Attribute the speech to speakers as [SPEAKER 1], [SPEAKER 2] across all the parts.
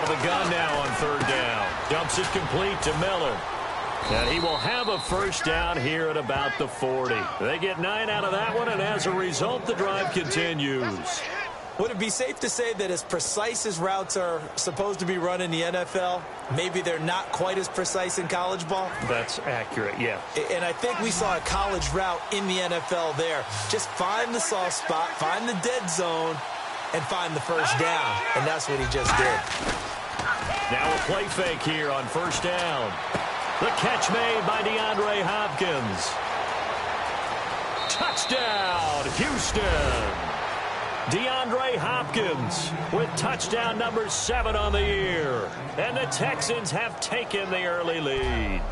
[SPEAKER 1] Out of the gun now on third down. Dumps it complete to Miller. And he will have a first down here at about the 40. They get 9 out of that one, and as a result, the drive continues.
[SPEAKER 2] Would it be safe to say that as precise as routes are supposed to be run in the NFL, maybe they're not quite as precise in college ball?
[SPEAKER 1] That's accurate, yeah.
[SPEAKER 2] And I think we saw a college route in the NFL there. Just find the soft spot, find the dead zone, and find the first down. And that's what he just did.
[SPEAKER 1] Now a play fake here on first down. The catch made by DeAndre Hopkins. Touchdown, Houston. DeAndre Hopkins with touchdown number 7 on the year. And the Texans have taken the early lead.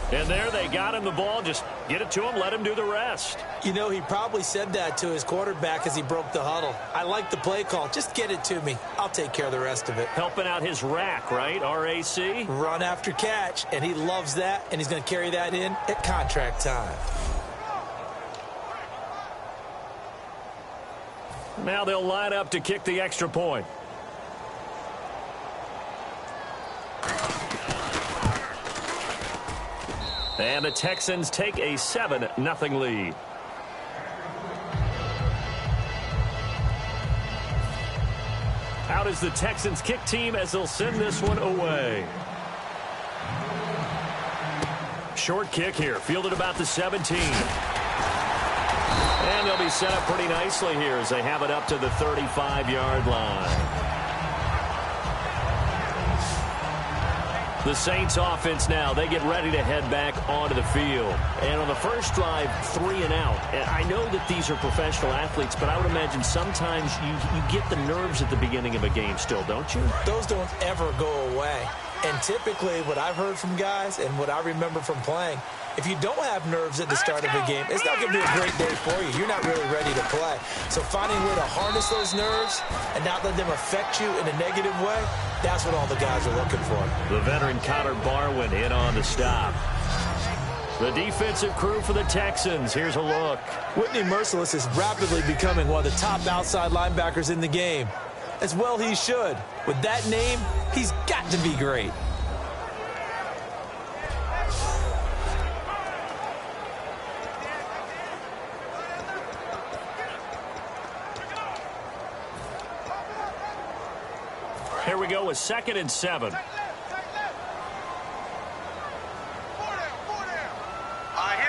[SPEAKER 1] And there they got him the ball. Just get it to him, let him do the rest.
[SPEAKER 2] You know, he probably said that to his quarterback as he broke the huddle. I like the play call. Just get it to me. I'll take care of the rest of it.
[SPEAKER 1] Helping out his rack, right? R-A-C?
[SPEAKER 2] Run after catch. And he loves that, and he's going to carry that in at contract time.
[SPEAKER 1] Now they'll line up to kick the extra point. And the Texans take a 7-0 lead. Out is the Texans kick team as they'll send this one away. Short kick here, fielded about the 17. And they'll be set up pretty nicely here as they have it up to the 35-yard line. The Saints offense now, they get ready to head back onto the field. And on the first drive, 3 and out. And I know that these are professional athletes, but I would imagine sometimes you get the nerves at the beginning of a game still, don't you?
[SPEAKER 2] Those don't ever go away. And typically what I've heard from guys and what I remember from playing, if you don't have nerves at the start of a game, it's not going to be a great day for you. You're not really ready to play. So finding a way to harness those nerves and not let them affect you in a negative way, that's what all the guys are looking for.
[SPEAKER 1] The veteran Connor Barwin in on the stop. The defensive crew for the Texans. Here's a look.
[SPEAKER 2] Whitney Merciless is rapidly becoming one of the top outside linebackers in the game. As well he should. With that name, he's got to be great.
[SPEAKER 1] Here we go with 2nd and 7.
[SPEAKER 3] Here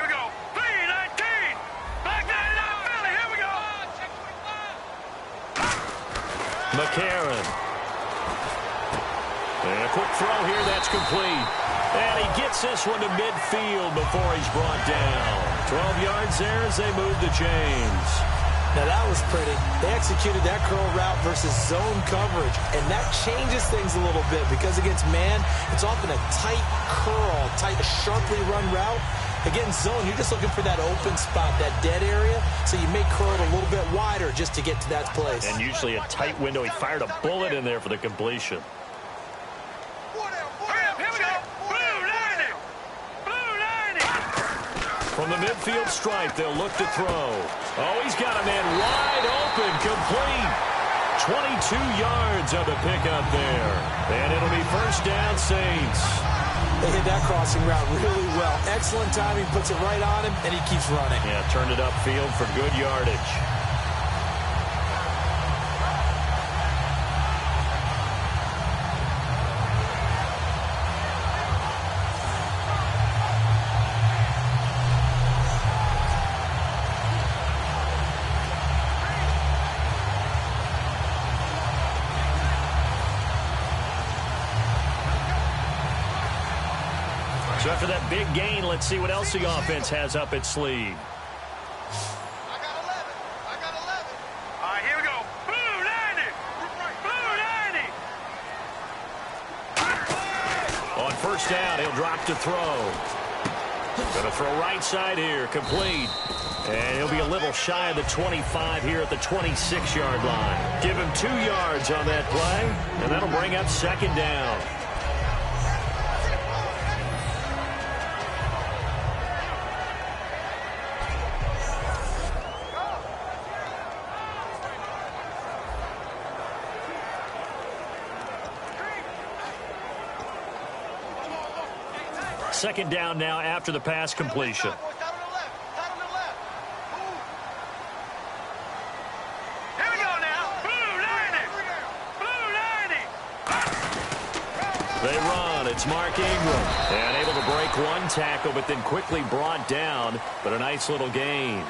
[SPEAKER 3] we go. 3-19. Back 99 Philly. Here we go.
[SPEAKER 1] McCarron. And a quick throw here. That's complete. And he gets this one to midfield before he's brought down. 12 yards there as they move the chains.
[SPEAKER 2] Now that was pretty. They executed that curl route versus zone coverage, and that changes things a little bit because against man, it's often a tight curl, sharply run route. Against zone, you're just looking for that open spot, that dead area, so you may curl it a little bit wider just to get to that place.
[SPEAKER 1] And usually a tight window. He fired a bullet in there for the completion. From the midfield stripe, they'll look to throw. Oh, he's got a man wide open, complete. 22 yards on the pickup there. And it'll be first down, Saints.
[SPEAKER 2] They hit that crossing route really well. Excellent timing, puts it right on him, and he keeps running.
[SPEAKER 1] Yeah, turned it upfield for good yardage. So after that big gain, let's see what else the offense has up its sleeve.
[SPEAKER 3] I got 11. All right, here we go. Blue 90.
[SPEAKER 1] On first down, he'll drop to throw. Going to throw right side here, complete. And he'll be a little shy of the 25 here at the 26-yard line. Give him 2 yards on that play, and that'll bring up second down. Second down now after the pass completion. They run. It's Mark Ingram. And able to break one tackle, but then quickly brought down. But a nice little gain.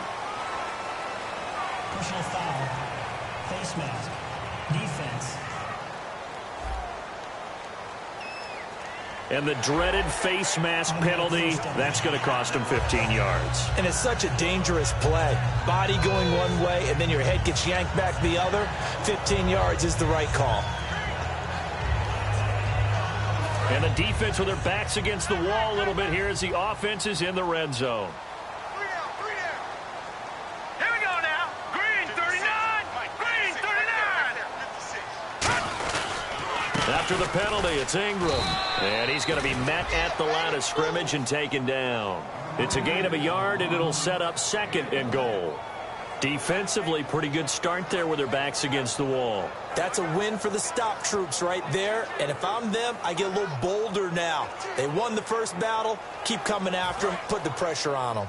[SPEAKER 4] Personal foul. Face mask. Defense.
[SPEAKER 1] And the dreaded face mask penalty, that's going to cost him 15 yards.
[SPEAKER 2] And it's such a dangerous play. Body going one way, and then your head gets yanked back the other. 15 yards is the right call.
[SPEAKER 1] And the defense with their backs against the wall a little bit here as the offense is in the red zone.
[SPEAKER 3] Here we go now. Green 39. Green 39.
[SPEAKER 1] After the penalty, it's Ingram. And he's going to be met at the line of scrimmage and taken down. It's a gain of a yard, and it'll set up second and goal. Defensively, pretty good start there with their backs against the wall.
[SPEAKER 2] That's a win for the stop troops right there. And if I'm them, I get a little bolder now. They won the first battle. Keep coming after them. Put the pressure on them.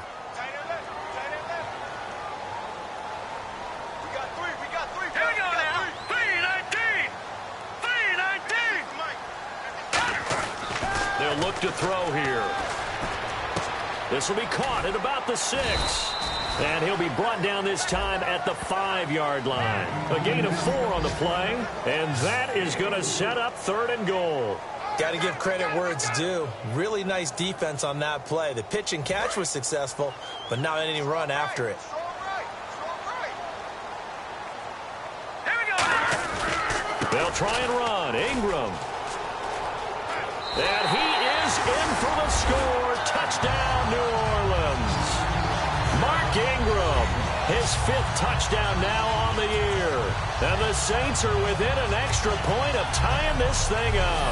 [SPEAKER 3] We got three. Here we go now. 3-19. 3-19.
[SPEAKER 1] They'll look to throw here. This will be caught at about the 6. And he'll be brought down this time at the 5-yard line. A gain of 4 on the play, and that is going to set up third and goal.
[SPEAKER 2] Got to give credit where it's due. Really nice defense on that play. The pitch and catch was successful, but not any run after it.
[SPEAKER 3] Here we go.
[SPEAKER 1] They'll try and run. Ingram. And he is in for the score. Touchdown, New Orleans. Mark Ingram, his 5th touchdown now on the year. And the Saints are within an extra point of tying this thing up.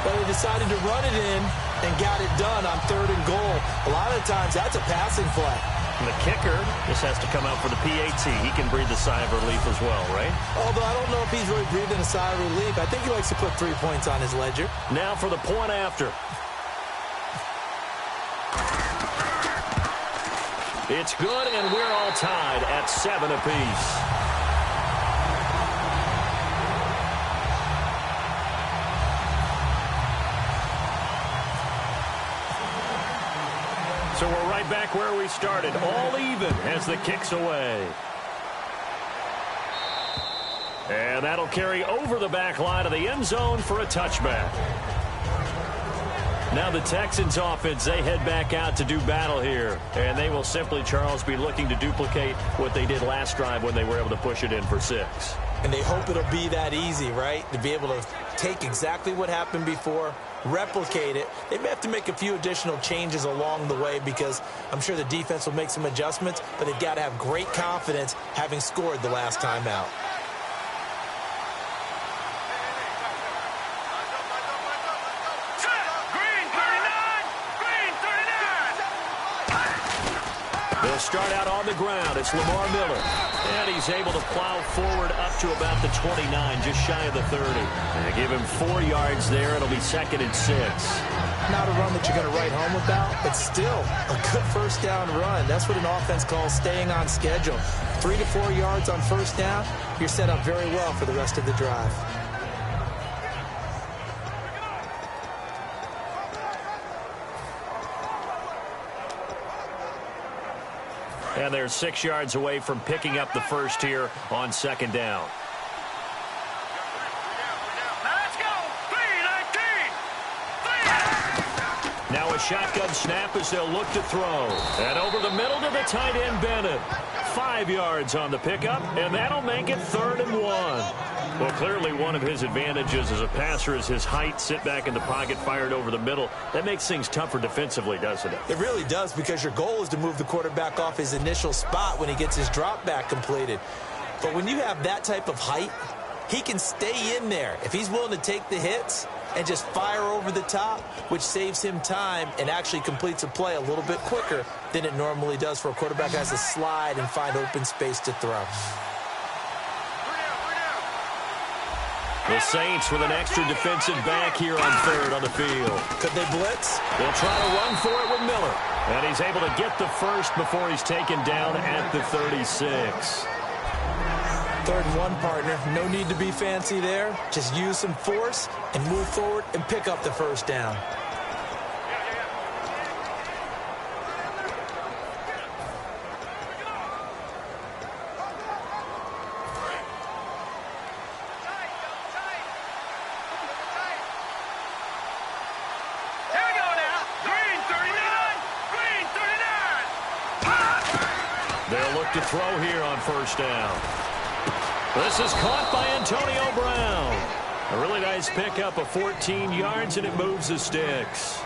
[SPEAKER 2] But they decided to run it in and got it done on third and goal. A lot of times that's a passing play.
[SPEAKER 1] And the kicker just has to come out for the PAT. He can breathe a sigh of relief as well, right?
[SPEAKER 2] Although I don't know if he's really breathing a sigh of relief. I think he likes to put 3 points on his ledger.
[SPEAKER 1] Now for the point after. It's good, and we're all tied at 7 apiece. So we're right back where we started, all even as the kick's away. And that'll carry over the back line of the end zone for a touchback. Now the Texans offense, they head back out to do battle here. And they will simply, Charles, be looking to duplicate what they did last drive when they were able to push it in for 6.
[SPEAKER 2] And they hope it'll be that easy, right? To be able to take exactly what happened before, replicate it. They may have to make a few additional changes along the way because I'm sure the defense will make some adjustments, but they've got to have great confidence having scored the last time out.
[SPEAKER 1] They'll start out on the ground. It's Lamar Miller. And he's able to plow forward up to about the 29, just shy of the 30. And they give him 4 yards there. It'll be 2nd and 6.
[SPEAKER 2] Not a run that you're going to write home about, but still a good first down run. That's what an offense calls staying on schedule. 3 to 4 yards on first down. You're set up very well for the rest of the drive.
[SPEAKER 1] And they're 6 yards away from picking up the first here on 2nd down.
[SPEAKER 3] Let's go. 3-19.
[SPEAKER 1] Now a shotgun snap as they'll look to throw. And over the middle to the tight end, Bennett. 5 yards on the pickup, and that'll make it 3rd and 1. Well, clearly one of his advantages as a passer is his height. Sit back in the pocket, fired over the middle. That makes things tougher defensively, doesn't it?
[SPEAKER 2] It really does, because your goal is to move the quarterback off his initial spot when he gets his drop back completed. But when you have that type of height, he can stay in there if he's willing to take the hits and just fire over the top, which saves him time and actually completes a play a little bit quicker than it normally does for a quarterback who has to slide and find open space to throw.
[SPEAKER 1] The Saints with an extra defensive back here on third on the field.
[SPEAKER 2] Could they blitz?
[SPEAKER 1] They'll try to run for it with Miller. And he's able to get the first before he's taken down at the 36.
[SPEAKER 2] 3rd and 1, partner. No need to be fancy there. Just use some force and move forward and pick up the first down.
[SPEAKER 1] They'll look to throw here on first down. This is caught by Antonio Brown. A really nice pickup of 14 yards, and it moves the sticks.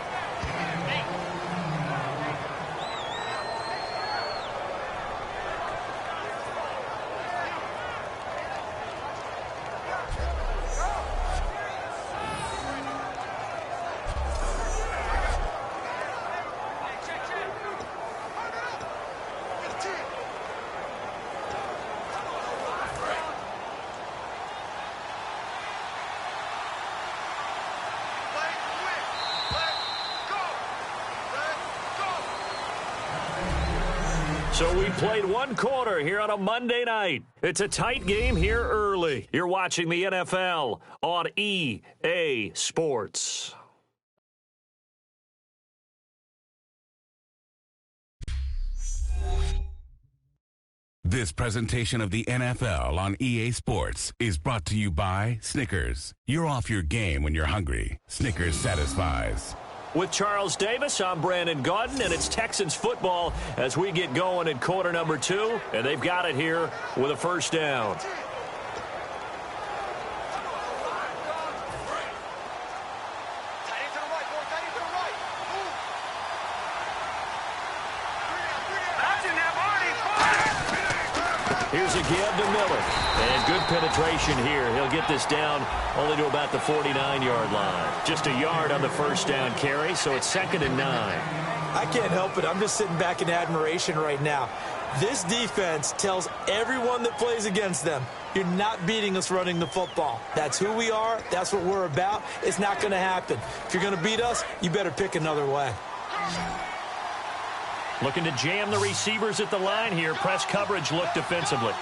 [SPEAKER 1] So we played one quarter here on a Monday night. It's a tight game here early. You're watching the NFL on EA Sports.
[SPEAKER 5] This presentation of the NFL on EA Sports is brought to you by Snickers. You're off your game when you're hungry. Snickers satisfies.
[SPEAKER 1] With Charles Davis, I'm Brandon Gaudin, and it's Texans football as we get going in quarter number 2, and they've got it here with a first down. Here's a give to Miller. And good penetration here. He'll get this down only to about the 49-yard line. Just a yard on the first down carry, so it's 2nd and 9.
[SPEAKER 2] I can't help it. I'm just sitting back in admiration right now. This defense tells everyone that plays against them, you're not beating us running the football. That's who we are. That's what we're about. It's not going to happen. If you're going to beat us, you better pick another way.
[SPEAKER 1] Looking to jam the receivers at the line here. Press coverage look defensively.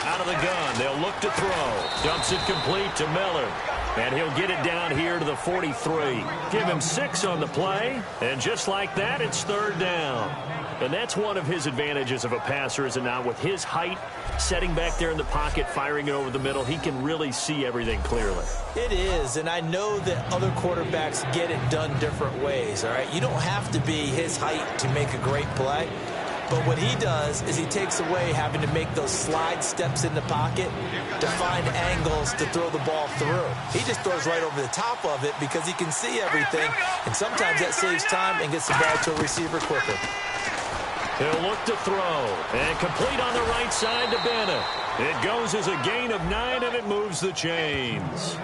[SPEAKER 1] Out of the gun. They'll look to throw. Dumps it complete to Miller. And he'll get it down here to the 43. Give him 6 on the play. And just like that, it's 3rd down. And that's one of his advantages of a passer, is it not? With his height, setting back there in the pocket, firing it over the middle, he can really see everything clearly.
[SPEAKER 2] It is, and I know that other quarterbacks get it done different ways, all right? You don't have to be his height to make a great play. But what he does is he takes away having to make those slide steps in the pocket to find angles to throw the ball through. He just throws right over the top of it because he can see everything, and sometimes that saves time and gets the ball to a receiver quicker.
[SPEAKER 1] He'll look to throw, and complete on the right side to Bennett. It goes as a gain of 9, and it moves the chains.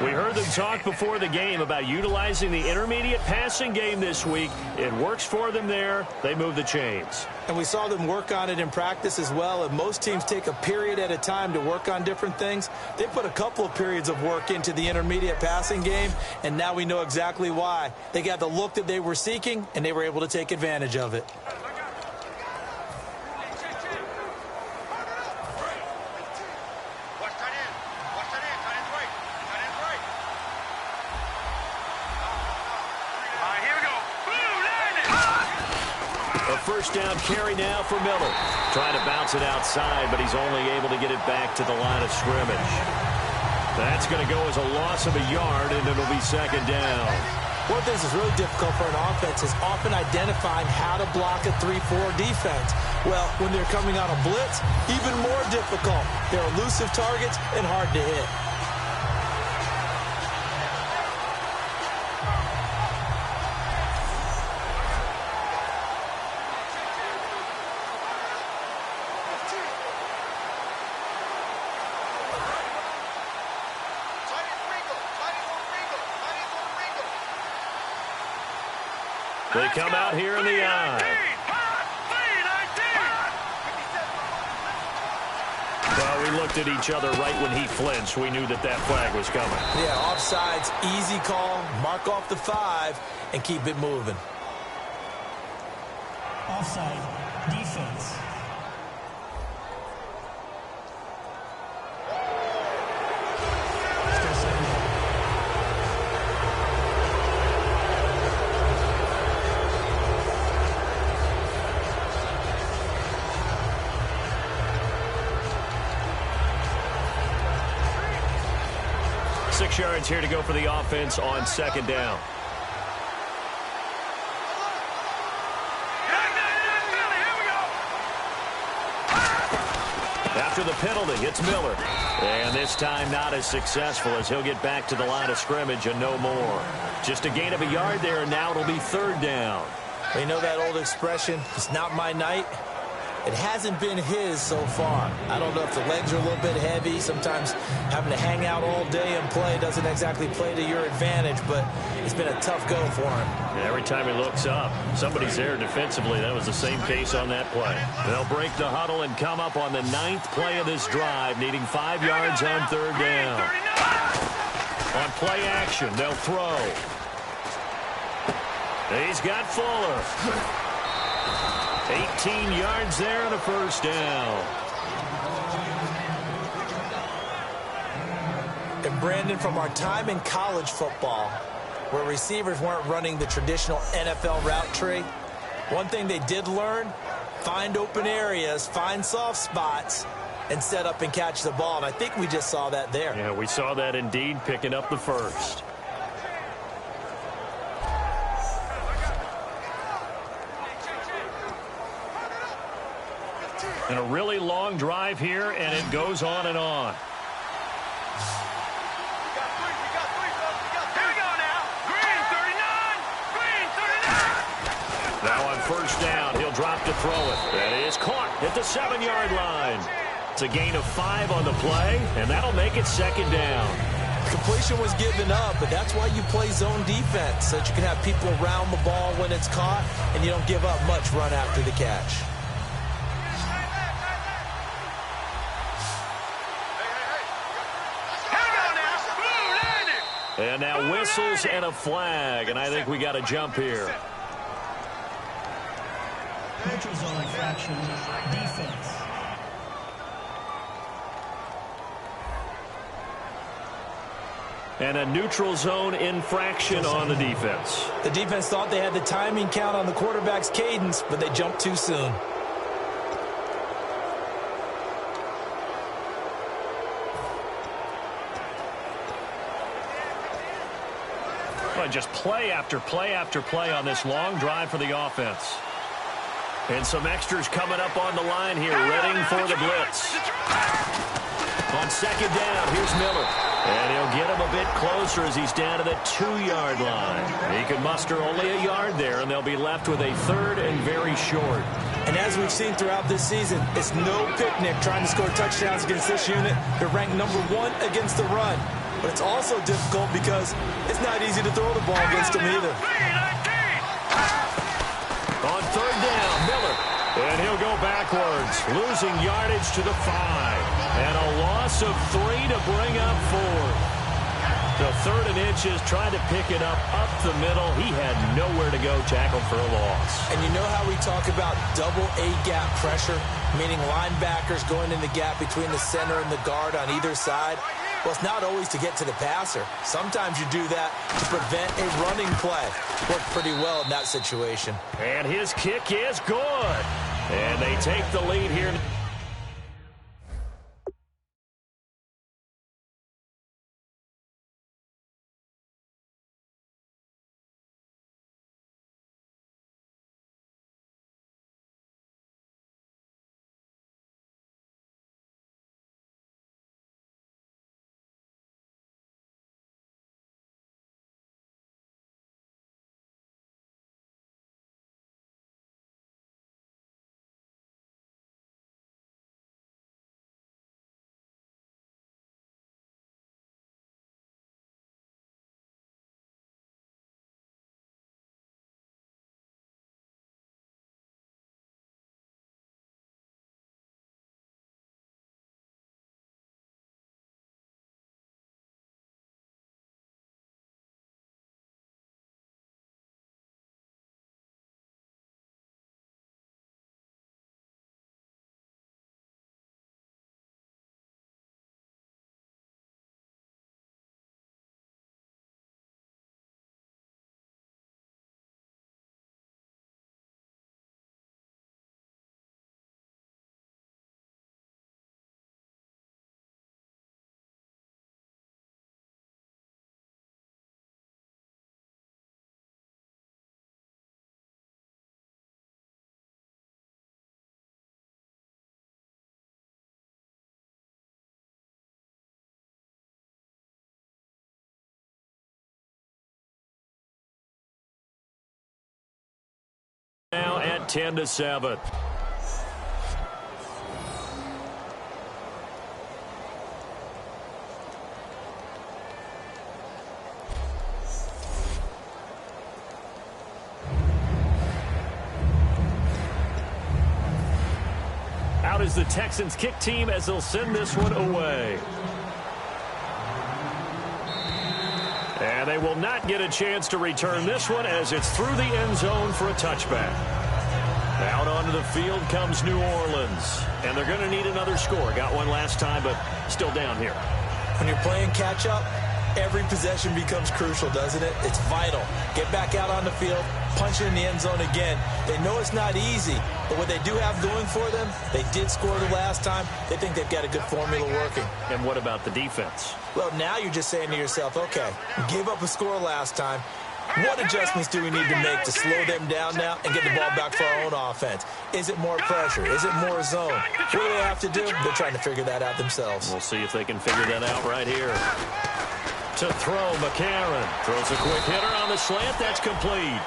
[SPEAKER 1] We heard them talk before the game about utilizing the intermediate passing game this week. It works for them there. They move the chains.
[SPEAKER 2] And we saw them work on it in practice as well. And most teams take a period at a time to work on different things. They put a couple of periods of work into the intermediate passing game, and now we know exactly why. They got the look that they were seeking, and they were able to take advantage of it.
[SPEAKER 1] First down carry now for Miller. Trying to bounce it outside, but he's only able to get it back to the line of scrimmage. That's going to go as a loss of a yard, and it'll be 2nd down.
[SPEAKER 2] One of the things that's really difficult for an offense is often identifying how to block a 3-4 defense. Well, when they're coming on a blitz, even more difficult. They're elusive targets and hard to hit.
[SPEAKER 1] They come out here in the eye. looked at each other right when he flinched. We knew that that flag was coming.
[SPEAKER 2] Yeah, offsides, easy call. Mark off the 5 and keep it moving.
[SPEAKER 4] Offside. Defense. Still second down.
[SPEAKER 1] Six yards here to go for the offense on second down. After the penalty, it's Miller. And this time not as successful as he'll get back to the line of scrimmage and no more. Just a gain of a yard there, and now it'll be third down.
[SPEAKER 2] You know that old expression, it's not my night? It hasn't been his so far. I don't know if the legs are a little bit heavy. Sometimes having to hang out all day and play doesn't exactly play to your advantage, but it's been a tough go for him.
[SPEAKER 1] And every time he looks up, somebody's there defensively. That was the same case on that play. They'll break the huddle and come up on the 9th play of this drive, needing 5 yards on third down. On play action, they'll throw. He's got Fuller. 18 yards there and a first down.
[SPEAKER 2] And Brandon, from our time in college football, where receivers weren't running the traditional NFL route tree, one thing they did learn, find open areas, find soft spots, and set up and catch the ball. And I think we just saw that there.
[SPEAKER 1] Yeah, we saw that indeed, picking up the first. And a really long drive here, and it goes on and on. Now on first down, he'll drop to throw it. That is caught at the 7-yard line. It's a gain of 5 on the play, and that'll make it second down.
[SPEAKER 2] Completion was given up, but that's why you play zone defense, so that you can have people around the ball when it's caught, and you don't give up much run after the catch.
[SPEAKER 1] And now whistles and a flag, and I think we got a jump here.
[SPEAKER 4] Neutral zone infraction. Defense.
[SPEAKER 1] And a neutral zone infraction on the defense.
[SPEAKER 2] The defense thought they had the timing count on the quarterback's cadence, but they jumped too soon.
[SPEAKER 1] Well, just play after play after play on this long drive for the offense. And some extras coming up on the line here, readying for the blitz. On second down, here's Miller. And he'll get him a bit closer as he's down to the 2-yard line. He can muster only a yard there, and they'll be left with a third and very short.
[SPEAKER 2] And as we've seen throughout this season, it's no picnic trying to score touchdowns against this unit. They're ranked number 1 against the run. But it's also difficult because it's not easy to throw the ball against them either.
[SPEAKER 1] On third down, Miller. And he'll go backwards, losing yardage to the 5. And a loss of 3 to bring up 4. The 3rd and inches, trying to pick it up the middle. He had nowhere to go, tackled for a loss.
[SPEAKER 2] And you know how we talk about double A-gap pressure, meaning linebackers going in the gap between the center and the guard on either side? Well, it's not always to get to the passer. Sometimes you do that to prevent a running play. Worked pretty well in that situation.
[SPEAKER 1] And his kick is good. And they take the lead here. at 10-7. Out is the Texans kick team as they'll send this one away. And they will not get a chance to return this one as it's through the end zone for a touchback. Out onto the field comes New Orleans. And they're going to need another score. Got one last time, but still down here.
[SPEAKER 2] When you're playing catch-up, every possession becomes crucial, doesn't it? It's vital. Get back out on the field, punch it in the end zone again. They know it's not easy, but what they do have going for them, they did score the last time. They think they've got a good formula working.
[SPEAKER 1] And what about the defense?
[SPEAKER 2] Well, now you're just saying to yourself, okay, we gave up a score last time. What adjustments do we need to make to slow them down now and get the ball back for our own offense? Is it more pressure? Is it more zone? What do they have to do? They're trying to figure that out themselves.
[SPEAKER 1] We'll see if they can figure that out right here. To throw, McCarron throws a quick hitter on the slant. That's complete.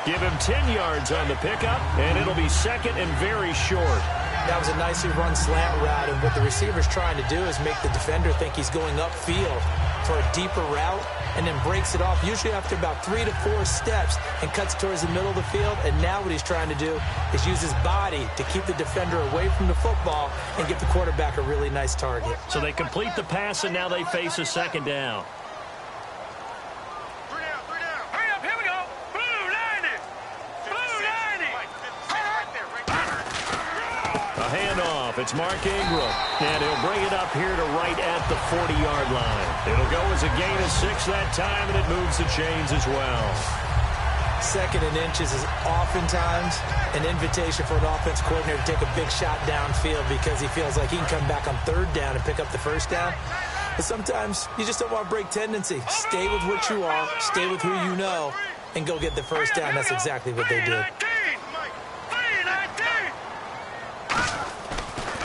[SPEAKER 1] Give him 10 yards on the pickup, and it'll be second and very short.
[SPEAKER 2] That was a nicely run slant route, and what the receiver's trying to do is make the defender think he's going upfield for a deeper route, and then breaks it off, usually after about 3 to 4 steps, and cuts towards the middle of the field. And now what he's trying to do is use his body to keep the defender away from the football and give the quarterback a really nice target.
[SPEAKER 1] So they complete the pass, and now they face a second down. Handoff. It's Mark Ingram. And he'll bring it up here to right at the 40-yard line. It'll go as a gain of 6 that time, and it moves the chains as well.
[SPEAKER 2] Second and inches is oftentimes an invitation for an offense coordinator to take a big shot downfield because he feels like he can come back on third down and pick up the first down. But sometimes you just don't want to break tendency. Stay with what you are, stay with who you know, and go get the first down. That's exactly what they did.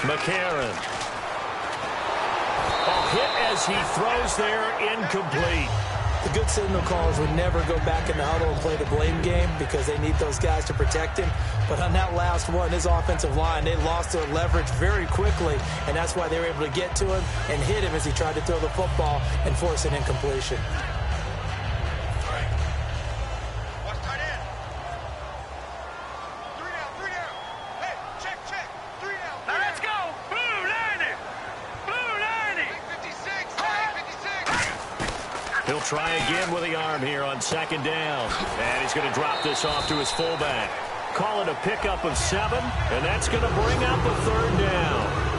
[SPEAKER 1] McCarron. A hit as he throws there, incomplete.
[SPEAKER 2] The good signal callers would never go back in the huddle and play the blame game because they need those guys to protect him. But on that last one, his offensive line, they lost their leverage very quickly, and that's why they were able to get to him and hit him as he tried to throw the football and force an incompletion.
[SPEAKER 1] He'll try again with the arm here on second down. And he's going to drop this off to his fullback. Call it a pickup of 7, and that's going to bring up a third down.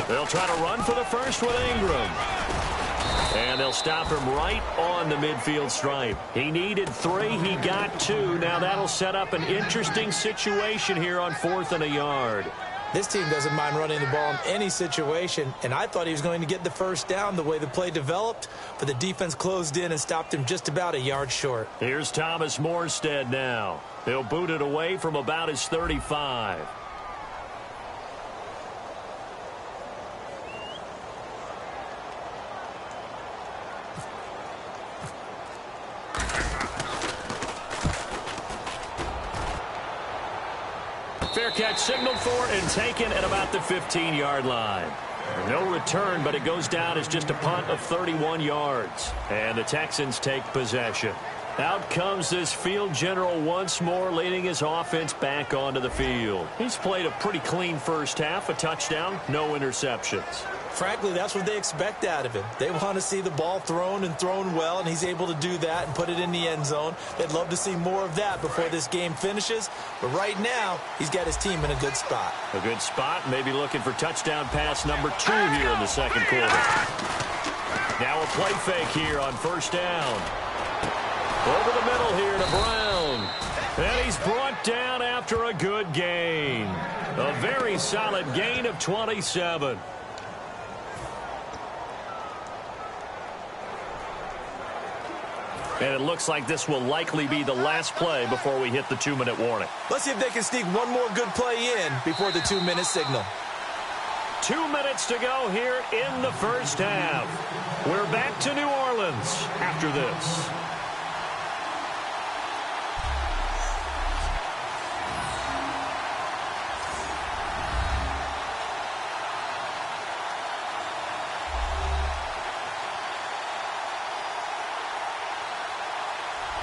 [SPEAKER 1] They'll try to run for the first with Ingram. And they'll stop him right on the midfield stripe. He needed 3. He got 2. Now that'll set up an interesting situation here on 4th and a yard.
[SPEAKER 2] This team doesn't mind running the ball in any situation, and I thought he was going to get the first down the way the play developed, but the defense closed in and stopped him just about a yard short.
[SPEAKER 1] Here's Thomas Morstead now. He'll boot it away from about his 35. Fair catch signaled for and taken at about the 15-yard line. No return, but it goes down as just a punt of 31 yards. And the Texans take possession. Out comes this field general once more, leading his offense back onto the field. He's played a pretty clean first half, a touchdown, no interceptions.
[SPEAKER 2] Frankly, that's what they expect out of him. They want to see the ball thrown and thrown well, and he's able to do that and put it in the end zone. They'd love to see more of that before this game finishes. But right now, he's got his team in a good spot.
[SPEAKER 1] A good spot, maybe looking for touchdown pass number 2 here in the second quarter. Now a play fake here on first down. Over the middle here to Brown. And he's brought down after a good gain. A very solid gain of 27. And it looks like this will likely be the last play before we hit the 2-minute warning.
[SPEAKER 2] Let's see if they can sneak one more good play in before the 2-minute signal.
[SPEAKER 1] 2 minutes to go here in the first half. We're back to New Orleans after this.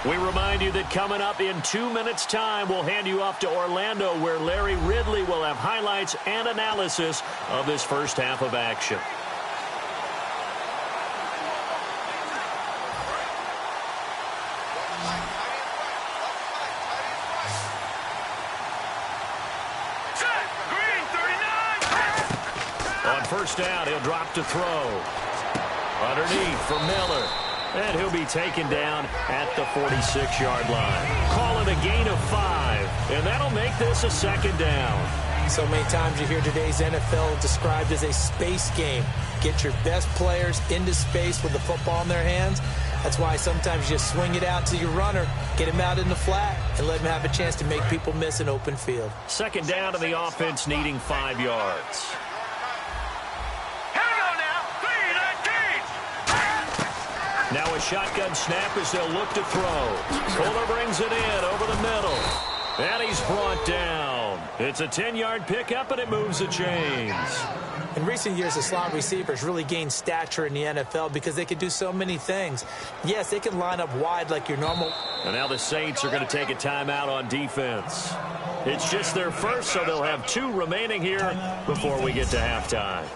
[SPEAKER 1] We remind you that coming up in 2 minutes' time, we'll hand you off to Orlando, where Larry Ridley will have highlights and analysis of this first half of action. On first down, he'll drop to throw. Underneath for Miller. And he'll be taken down at the 46-yard line. Call it a gain of 5, and that'll make this a second down.
[SPEAKER 2] So many times you hear today's NFL described as a space game. Get your best players into space with the football in their hands. That's why sometimes you just swing it out to your runner, get him out in the flat, and let him have a chance to make people miss an open field.
[SPEAKER 1] Second down to the offense needing 5 yards. Now a shotgun snap as they'll look to throw. Kohler brings it in over the middle. And he's brought down. It's a 10-yard pickup, and it moves the chains.
[SPEAKER 2] In recent years, the slot receivers really gained stature in the NFL because they can do so many things. Yes, they can line up wide like your normal.
[SPEAKER 1] And now the Saints are going to take a timeout on defense. It's just their first, so they'll have 2 remaining here before we get to halftime.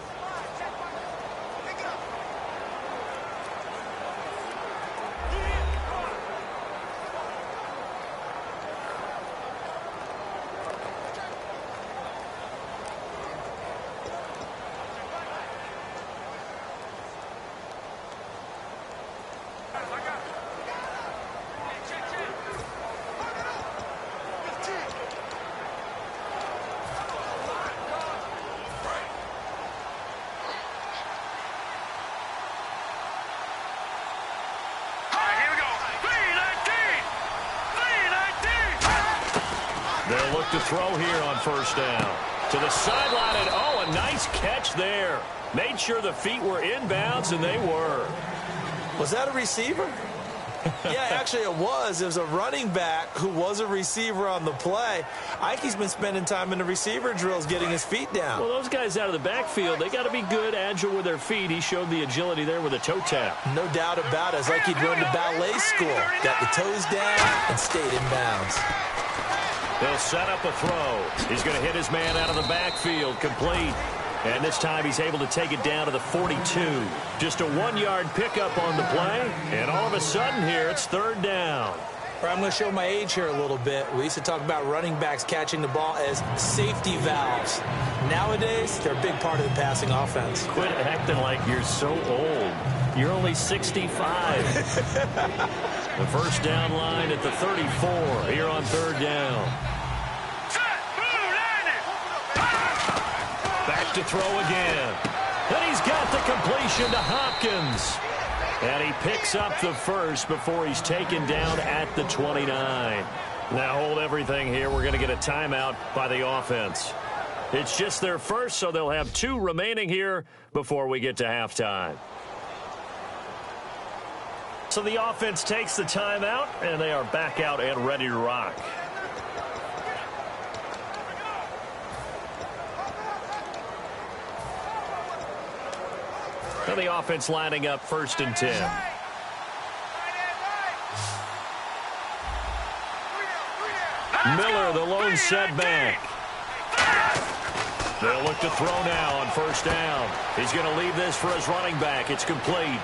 [SPEAKER 1] They'll look to throw here on first down. To the sideline, and oh, a nice catch there. Made sure the feet were inbounds, and they were.
[SPEAKER 2] Was that a receiver? Yeah, actually it was. It was a running back who was a receiver on the play. Ike's been spending time in the receiver drills getting his feet down.
[SPEAKER 1] Well, those guys out of the backfield, they got to be good, agile with their feet. He showed the agility there with a toe tap.
[SPEAKER 2] No doubt about it. It's like he'd run to ballet school. Got the toes down and stayed in bounds.
[SPEAKER 1] They'll set up a throw. He's going to hit his man out of the backfield, complete. And this time he's able to take it down to the 42. Just a 1-yard pickup on the play. And all of a sudden here, it's third down.
[SPEAKER 2] I'm going to show my age here a little bit. We used to talk about running backs catching the ball as safety valves. Nowadays, they're a big part of the passing offense.
[SPEAKER 1] Quit acting like you're so old. You're only 65. The first down line at the 34 here on third down. Back to throw again. And he's got the completion to Hopkins. And he picks up the first before he's taken down at the 29. Now hold everything here. We're going to get a timeout by the offense. It's just their first, so they'll have 2 remaining here before we get to halftime. So the offense takes the timeout, and they are back out and ready to rock. Now the offense lining up 1st and 10. Miller, the lone setback. They'll look to throw now on first down. He's going to leave this for his running back. It's complete.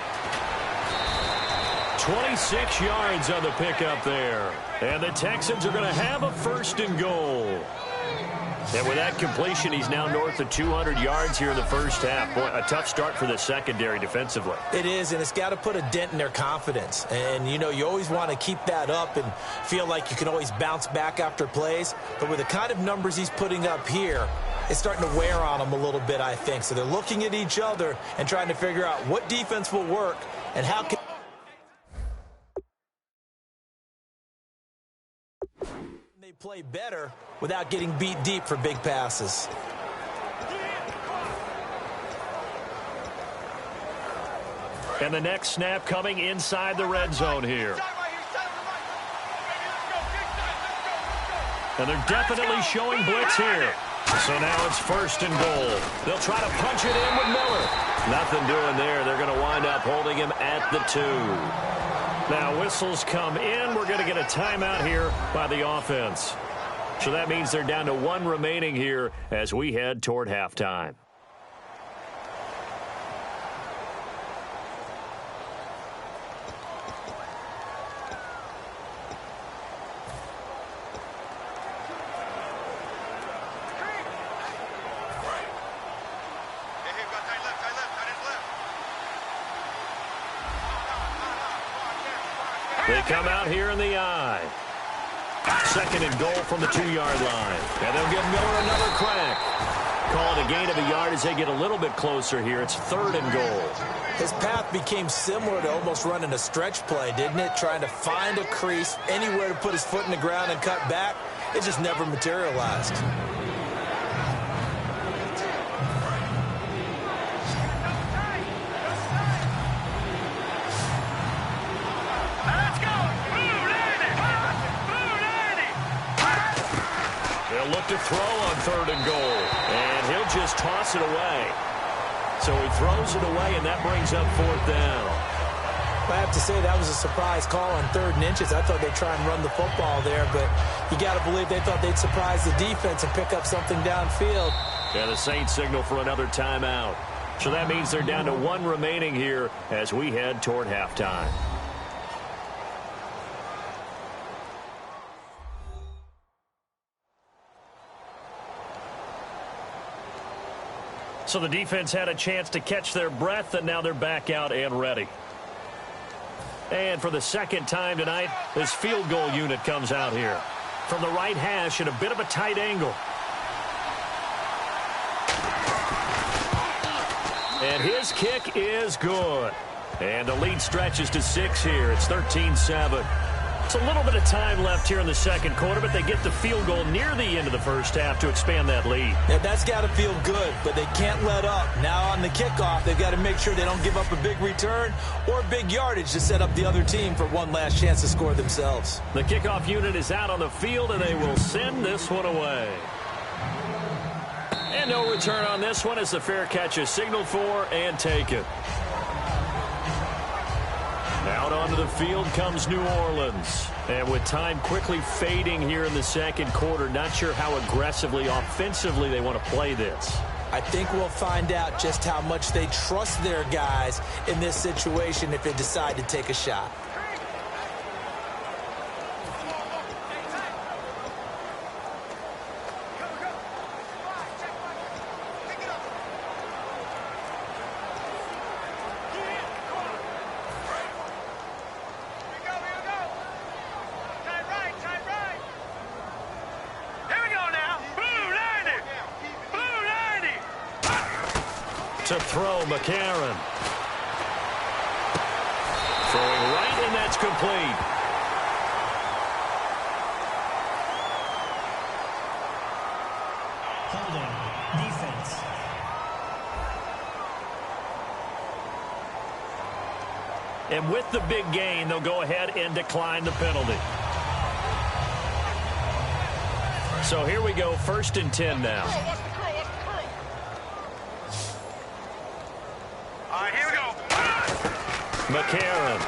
[SPEAKER 1] 26 yards on the pickup there. And the Texans are going to have a first and goal. And with that completion, he's now north of 200 yards here in the first half. Boy, a tough start for the secondary defensively.
[SPEAKER 2] It is, and it's got to put a dent in their confidence. And, you know, you always want to keep that up and feel like you can always bounce back after plays. But with the kind of numbers he's putting up here, it's starting to wear on them a little bit, I think. So they're looking at each other and trying to figure out what defense will work and how can they play better without getting beat deep for big passes.
[SPEAKER 1] And the next snap coming inside the red zone here. And they're definitely showing blitz here. So now it's first and goal. They'll try to punch it in with Miller. Nothing doing there. They're going to wind up holding him at the 2. Now whistles come in. We're going to get a timeout here by the offense. So that means they're down to 1 remaining here as we head toward halftime. They come out here in the eye. Second and goal from the 2-yard line. And they'll give Miller another crack. Call it a gain of a yard as they get a little bit closer here. It's third and goal.
[SPEAKER 2] His path became similar to almost running a stretch play, didn't it? Trying to find a crease, anywhere to put his foot in the ground and cut back. It just never materialized.
[SPEAKER 1] Look to throw on third and goal, and he'll just toss it away. So he throws it away, and that brings up fourth down.
[SPEAKER 2] I have to say that was a surprise call on 3rd and inches. I thought they'd try and run the football there, but you got to believe they thought they'd surprise the defense and pick up something downfield.
[SPEAKER 1] Yeah, the Saints signal for another timeout. So that means they're down to 1 remaining here as we head toward halftime. So the defense had a chance to catch their breath, and now they're back out and ready. And for the second time tonight, this field goal unit comes out here. From the right hash at a bit of a tight angle. And his kick is good. And the lead stretches to 6 here. It's 13-7. It's a little bit of time left here in the second quarter, but they get the field goal near the end of the first half to expand that lead.
[SPEAKER 2] Yeah, that's got to feel good, but they can't let up. Now on the kickoff, they've got to make sure they don't give up a big return or big yardage to set up the other team for one last chance to score themselves.
[SPEAKER 1] The kickoff unit is out on the field, and they will send this one away. And no return on this one as the fair catch is signaled for and taken. Out onto the field comes New Orleans. And with time quickly fading here in the second quarter, not sure how aggressively, offensively they want to play this.
[SPEAKER 2] I think we'll find out just how much they trust their guys in this situation if they decide to take a shot.
[SPEAKER 1] To throw, McCarron. Throwing right, and that's complete.
[SPEAKER 4] Holding. Defense.
[SPEAKER 1] And with the big gain, they'll go ahead and decline the penalty. So here we go, 1st and 10 now. McCarron.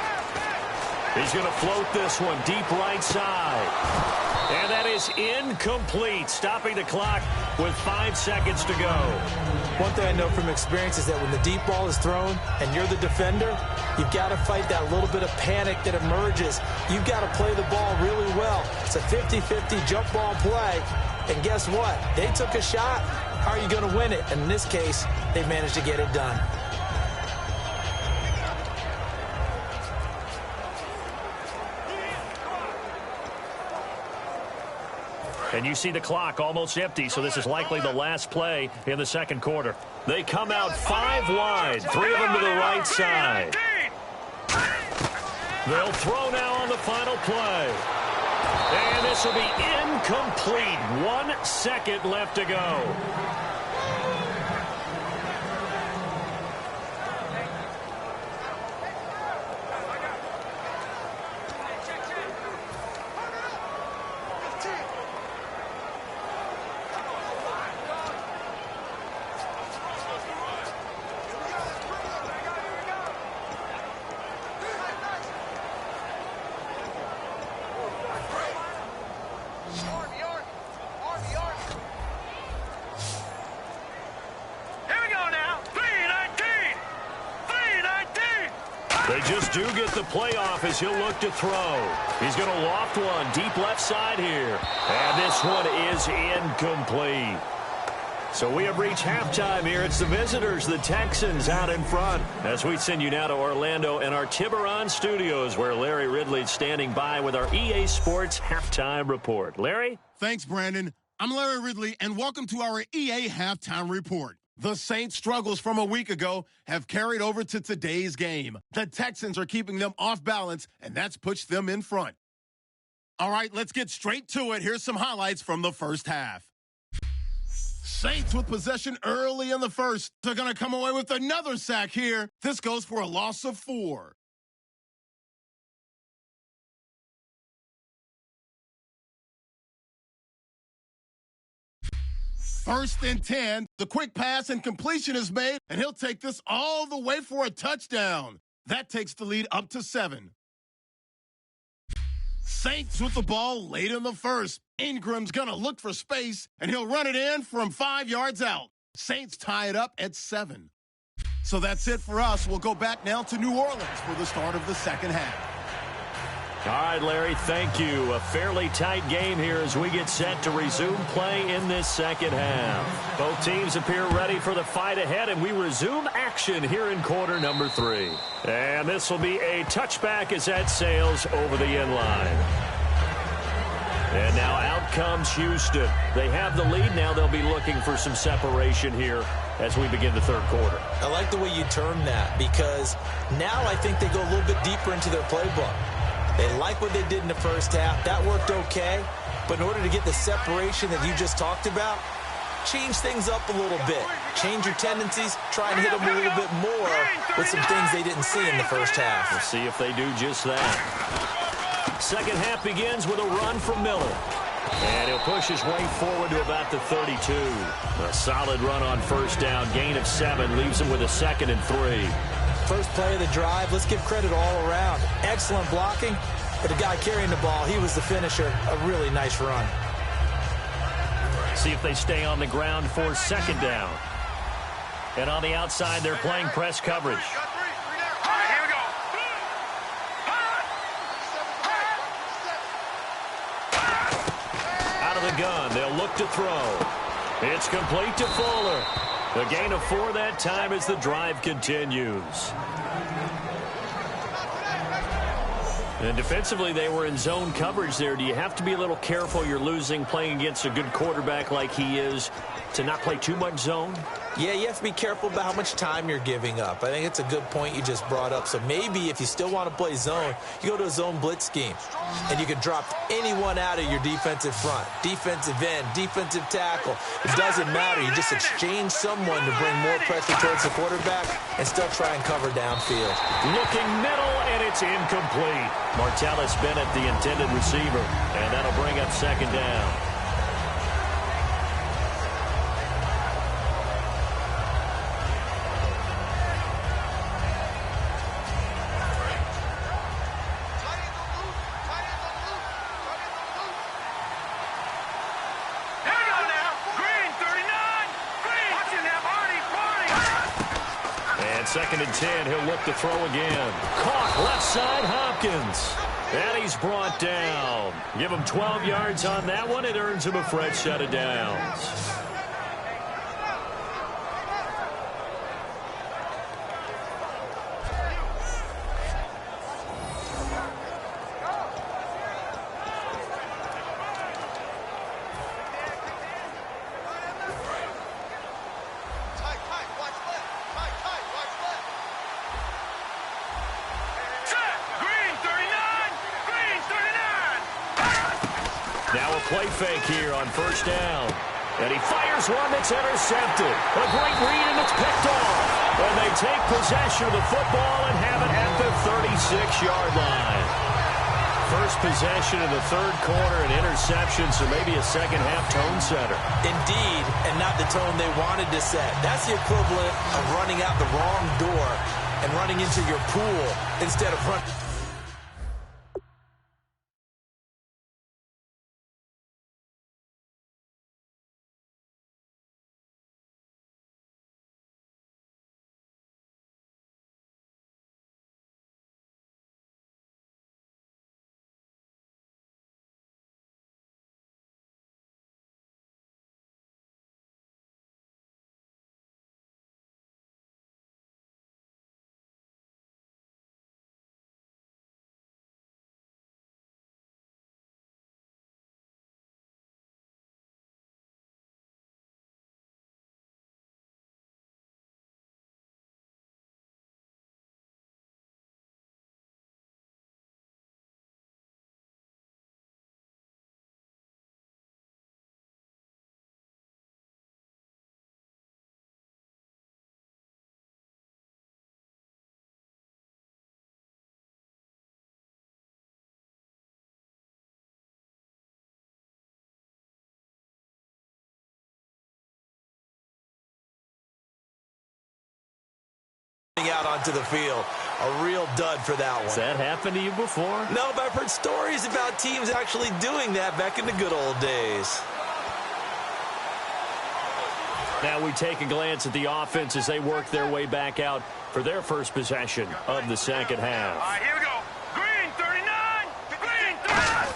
[SPEAKER 1] He's going to float this one deep right side. And that is incomplete, stopping the clock with 5 seconds to go.
[SPEAKER 2] One thing I know from experience is that when the deep ball is thrown and you're the defender, you've got to fight that little bit of panic that emerges. You've got to play the ball really well. It's a 50-50 jump ball play. And guess what? They took a shot. How are you going to win it? And in this case, they managed to get it done.
[SPEAKER 1] And you see the clock almost empty, so this is likely the last play in the second quarter. They come out 5 wide, 3 of them to the right side. They'll throw now on the final play. And this will be incomplete. 1 second left to go. They just do get the playoff as he'll look to throw. He's going to loft one deep left side here. And this one is incomplete. So we have reached halftime here. It's the visitors, the Texans, out in front. As we send you now to Orlando and our Tiburon studios, where Larry Ridley's standing by with our EA Sports Halftime Report. Larry?
[SPEAKER 6] Thanks, Brandon. I'm Larry Ridley, and welcome to our EA Halftime Report. The Saints' struggles from a week ago have carried over to today's game. The Texans are keeping them off balance, and that's pushed them in front. All right, let's get straight to it. Here's some highlights from the first half. Saints with possession early in the first. They're going to come away with another sack here. This goes for a loss of 4. First and 10, the quick pass and completion is made, and he'll take this all the way for a touchdown. That takes the lead up to 7. Saints with the ball late in the first. Ingram's going to look for space, and he'll run it in from 5 yards out. Saints tie it up at 7. So that's it for us. We'll go back now to New Orleans for the start of the second half.
[SPEAKER 1] All right, Larry, thank you. A fairly tight game here as we get set to resume play in this second half. Both teams appear ready for the fight ahead, and we resume action here in quarter number 3. And this will be a touchback as that sails over the end line. And now out comes Houston. They have the lead. Now they'll be looking for some separation here as we begin the third quarter.
[SPEAKER 2] I like the way you term that, because now I think they go a little bit deeper into their playbook. They like what they did in the first half. That worked okay. But in order to get the separation that you just talked about, change things up a little bit. Change your tendencies. Try and hit them a little bit more with some things they didn't see in the first half.
[SPEAKER 1] We'll see if they do just that. Second half begins with a run from Miller. And he'll push his way forward to about the 32. A solid run on first down. Gain of 7 leaves him with a 2nd and 3.
[SPEAKER 2] First play of the drive, let's give credit all around. Excellent blocking, but the guy carrying the ball, he was the finisher. A really nice run.
[SPEAKER 1] See if they stay on the ground for second down. And on the outside, they're playing press coverage.
[SPEAKER 3] All right, here we go.
[SPEAKER 1] Out of the gun, they'll look to throw. It's complete to Fuller. The gain of 4 that time as the drive continues. And defensively, they were in zone coverage there. Do you have to be a little careful? You're losing playing against a good quarterback like he is to not play too much zone?
[SPEAKER 2] Yeah, you have to be careful about how much time you're giving up. I think it's a good point you just brought up. So maybe if you still want to play zone, you go to a zone blitz scheme. And you can drop anyone out of your defensive front. Defensive end, defensive tackle. It doesn't matter. You just exchange someone to bring more pressure towards the quarterback and still try and cover downfield.
[SPEAKER 1] Looking middle, and it's incomplete. Martellus Bennett, the intended receiver. And that'll bring up second down. 2nd and 10. He'll look to throw again. Caught left side, Hopkins. And he's brought down. Give him 12 yards on that one. It earns him a fresh set of downs. Now a play fake here on 1st down. And he fires one that's intercepted. A great read, and it's picked off. And they take possession of the football and have it at the 36-yard line. First possession in the 3rd quarter, an interception, so maybe a second-half tone setter.
[SPEAKER 2] Indeed, and not the tone they wanted to set. That's the equivalent of running out the wrong door and running into your pool instead of running. Out onto the field. A real dud for that one.
[SPEAKER 1] Has that happened to you before?
[SPEAKER 2] No, but I've heard stories about teams actually doing that back in the good old days.
[SPEAKER 1] Now we take a glance at the offense as they work their way back out for their first possession of the second half.
[SPEAKER 3] All right, here we go. Green 39. Green 39.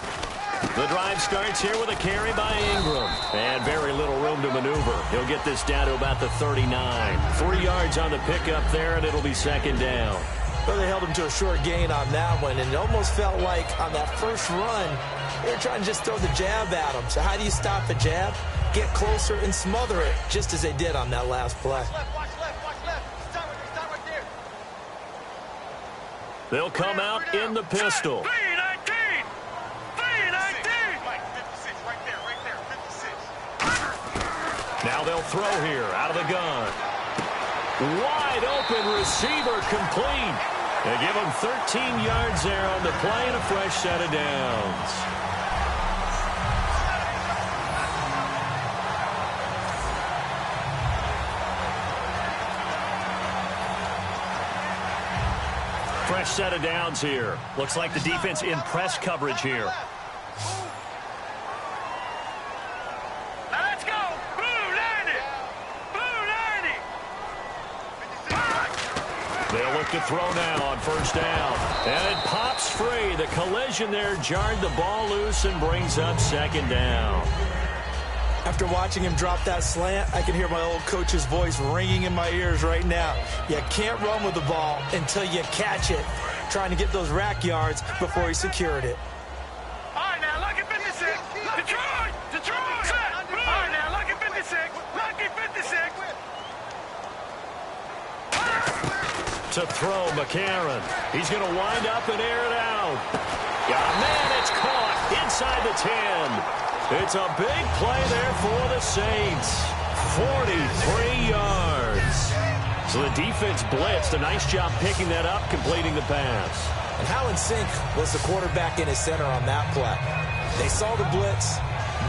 [SPEAKER 1] The drive starts here with a carry by Ingram. And very little room to maneuver. He'll get this down to about the 39. 3 yards on the pickup there, and it'll be 2nd down.
[SPEAKER 2] Well, they held him to a short gain on that one, and it almost felt like on that first run, they were trying to just throw the jab at him. So how do you stop a jab? Get closer and smother it, just as they did on that last play.
[SPEAKER 3] Watch left, watch left. Stop right there.
[SPEAKER 1] They'll come out in the pistol.
[SPEAKER 3] 319. 319. Mike, 56, right there, 56.
[SPEAKER 1] Now they'll throw here out of the gun. Wide open receiver complete. They give him 13 yards there on the play and a fresh set of downs. Fresh set of downs here. Looks like the defense in press coverage here.
[SPEAKER 3] Now let's go. Blue 90. Blue 90.
[SPEAKER 1] They'll look to throw now on 1st down. And it pops free. The collision there jarred the ball loose and brings up 2nd down.
[SPEAKER 2] After watching him drop that slant, I can hear my old coach's voice ringing in my ears right now. You can't run with the ball until you catch it. Trying to get those rack yards before he secured it.
[SPEAKER 3] All right, now, lucky 56. Detroit. Detroit. All right, now, lucky 56. Lucky 56.
[SPEAKER 1] To throw, McCarron. He's going to wind up and air it out. Got a man, it's caught inside the 10. It's a big play there for the Saints. 43 yards. So the defense blitzed. A nice job picking that up, completing the pass.
[SPEAKER 2] And how in sync was the quarterback in his center on that play? They saw the blitz,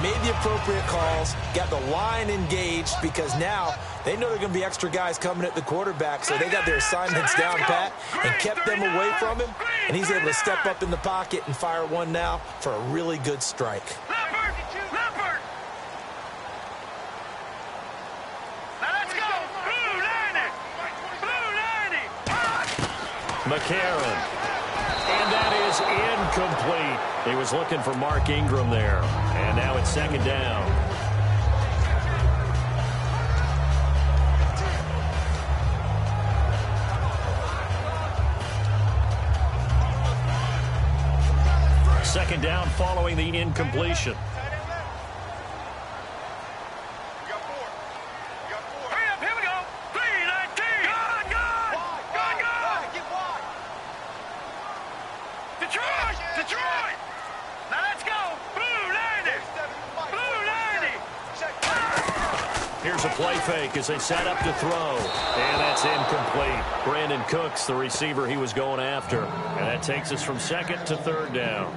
[SPEAKER 2] made the appropriate calls, got the line engaged because now they know there are going to be extra guys coming at the quarterback, so they got their assignments down pat and kept them away from him, and he's able to step up in the pocket and fire one now for a really good strike.
[SPEAKER 3] Now let's go. Blue 90. Blue 90.
[SPEAKER 1] McCarron. And that is incomplete. He was looking for Mark Ingram there. And now it's second down. Second down following the incompletion.
[SPEAKER 3] Detroit! Now let's go! Blue 90! Blue 90!
[SPEAKER 1] Here's a play fake as they set up to throw. And that's incomplete. Brandon Cooks, the receiver he was going after. And that takes us from second to third down.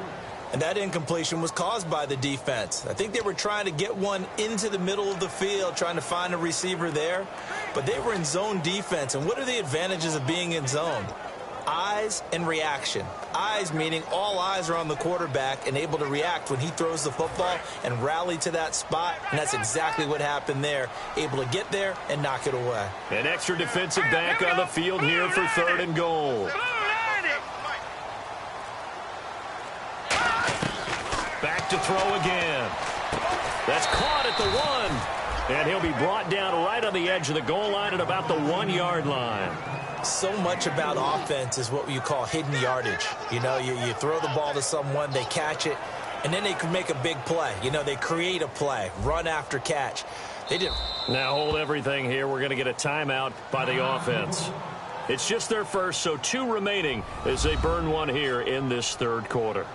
[SPEAKER 2] And that incompletion was caused by the defense. I think they were trying to get one into the middle of the field, trying to find a receiver there. But they were in zone defense. And what are the advantages of being in zone? Eyes and reaction. Eyes meaning all eyes are on the quarterback and able to react when he throws the football and rally to that spot. And that's exactly what happened there. Able to get there and knock it away.
[SPEAKER 1] An extra defensive back on the field here for third and goal. Back to throw again. That's caught at the 1. And he'll be brought down right on the edge of the goal line at about the 1-yard line.
[SPEAKER 2] So much about offense is what you call hidden yardage. You know, you throw the ball to someone, they catch it, and then they can make a big play. You know, they create a play, run after catch. They didn't.
[SPEAKER 1] Now hold everything here. We're going to get a timeout by the offense. It's just their first, so 2 remaining as they burn one here in this third quarter.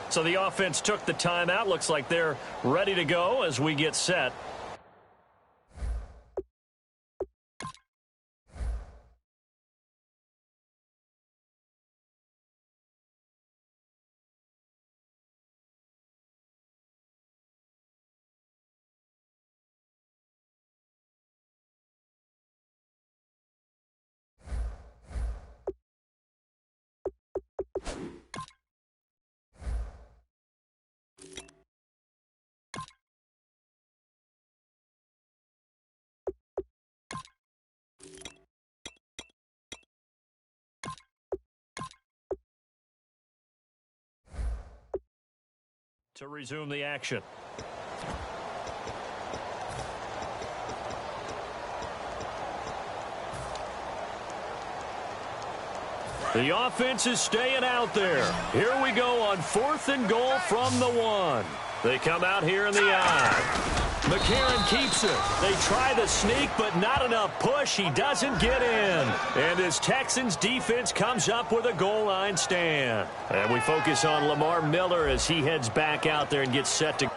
[SPEAKER 1] So the offense took the timeout. Looks like they're ready to go as we get set. To resume the action. The offense is staying out there. Here we go on 4th and goal from the 1. They come out here in the eye. McCarron keeps it. They try the sneak, but not enough push. He doesn't get in. And his Texans defense comes up with a goal line stand. And we focus on Lamar Miller as he heads back out there and gets set to...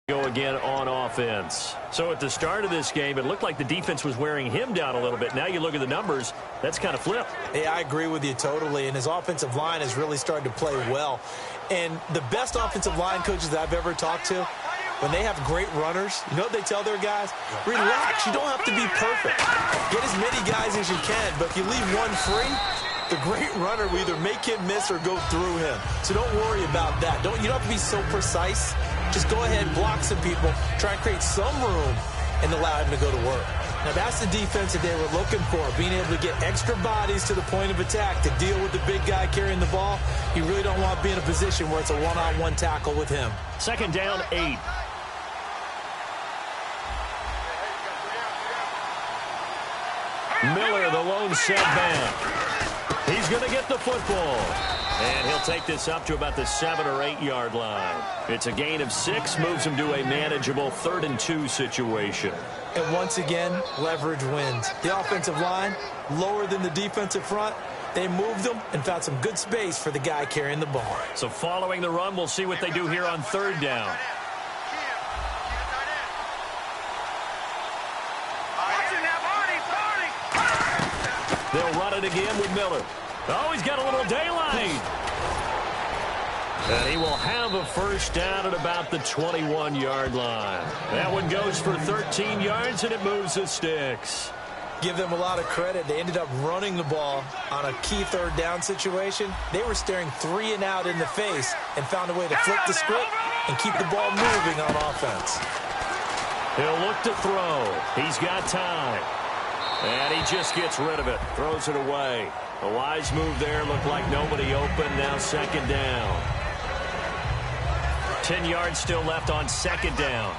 [SPEAKER 1] go again on offense. So at the start of this game, it looked like the defense was wearing him down a little bit. Now you look at the numbers, that's kind of flipped.
[SPEAKER 2] Yeah, I agree with you totally. And his offensive line has really started to play well. And the best offensive line coaches that I've ever talked to, when they have great runners, you know what they tell their guys? Relax. You don't have to be perfect. Get as many guys as you can. But if you leave one free, the great runner will either make him miss or go through him. So don't worry about that. You don't have to be so precise. Just go ahead and block some people, try and create some room, and allow him to go to work. Now, that's the defense that they were looking for, being able to get extra bodies to the point of attack to deal with the big guy carrying the ball. You really don't want to be in a position where it's a one-on-one tackle with him.
[SPEAKER 1] Second down, 8. Miller, the lone setback. He's going to get the football. And he'll take this up to about the 7 or 8 yard line. It's a gain of 6, moves him to a manageable 3rd and 2 situation.
[SPEAKER 2] And once again, leverage wins. The offensive line, lower than the defensive front. They moved them and found some good space for the guy carrying the ball.
[SPEAKER 1] So following the run, we'll see what they do here on 3rd down. They'll run it again with Miller. Oh, he's got a little daylight. And he will have a first down at about the 21-yard line. That one goes for 13 yards, and it moves the sticks.
[SPEAKER 2] Give them a lot of credit. They ended up running the ball on a key third down situation. They were staring 3 and out in the face and found a way to flip the script and keep the ball moving on offense.
[SPEAKER 1] He'll look to throw. He's got time. And he just gets rid of it. Throws it away. A wise move there. Looked like nobody open. Now second down. 10 yards still left on second down.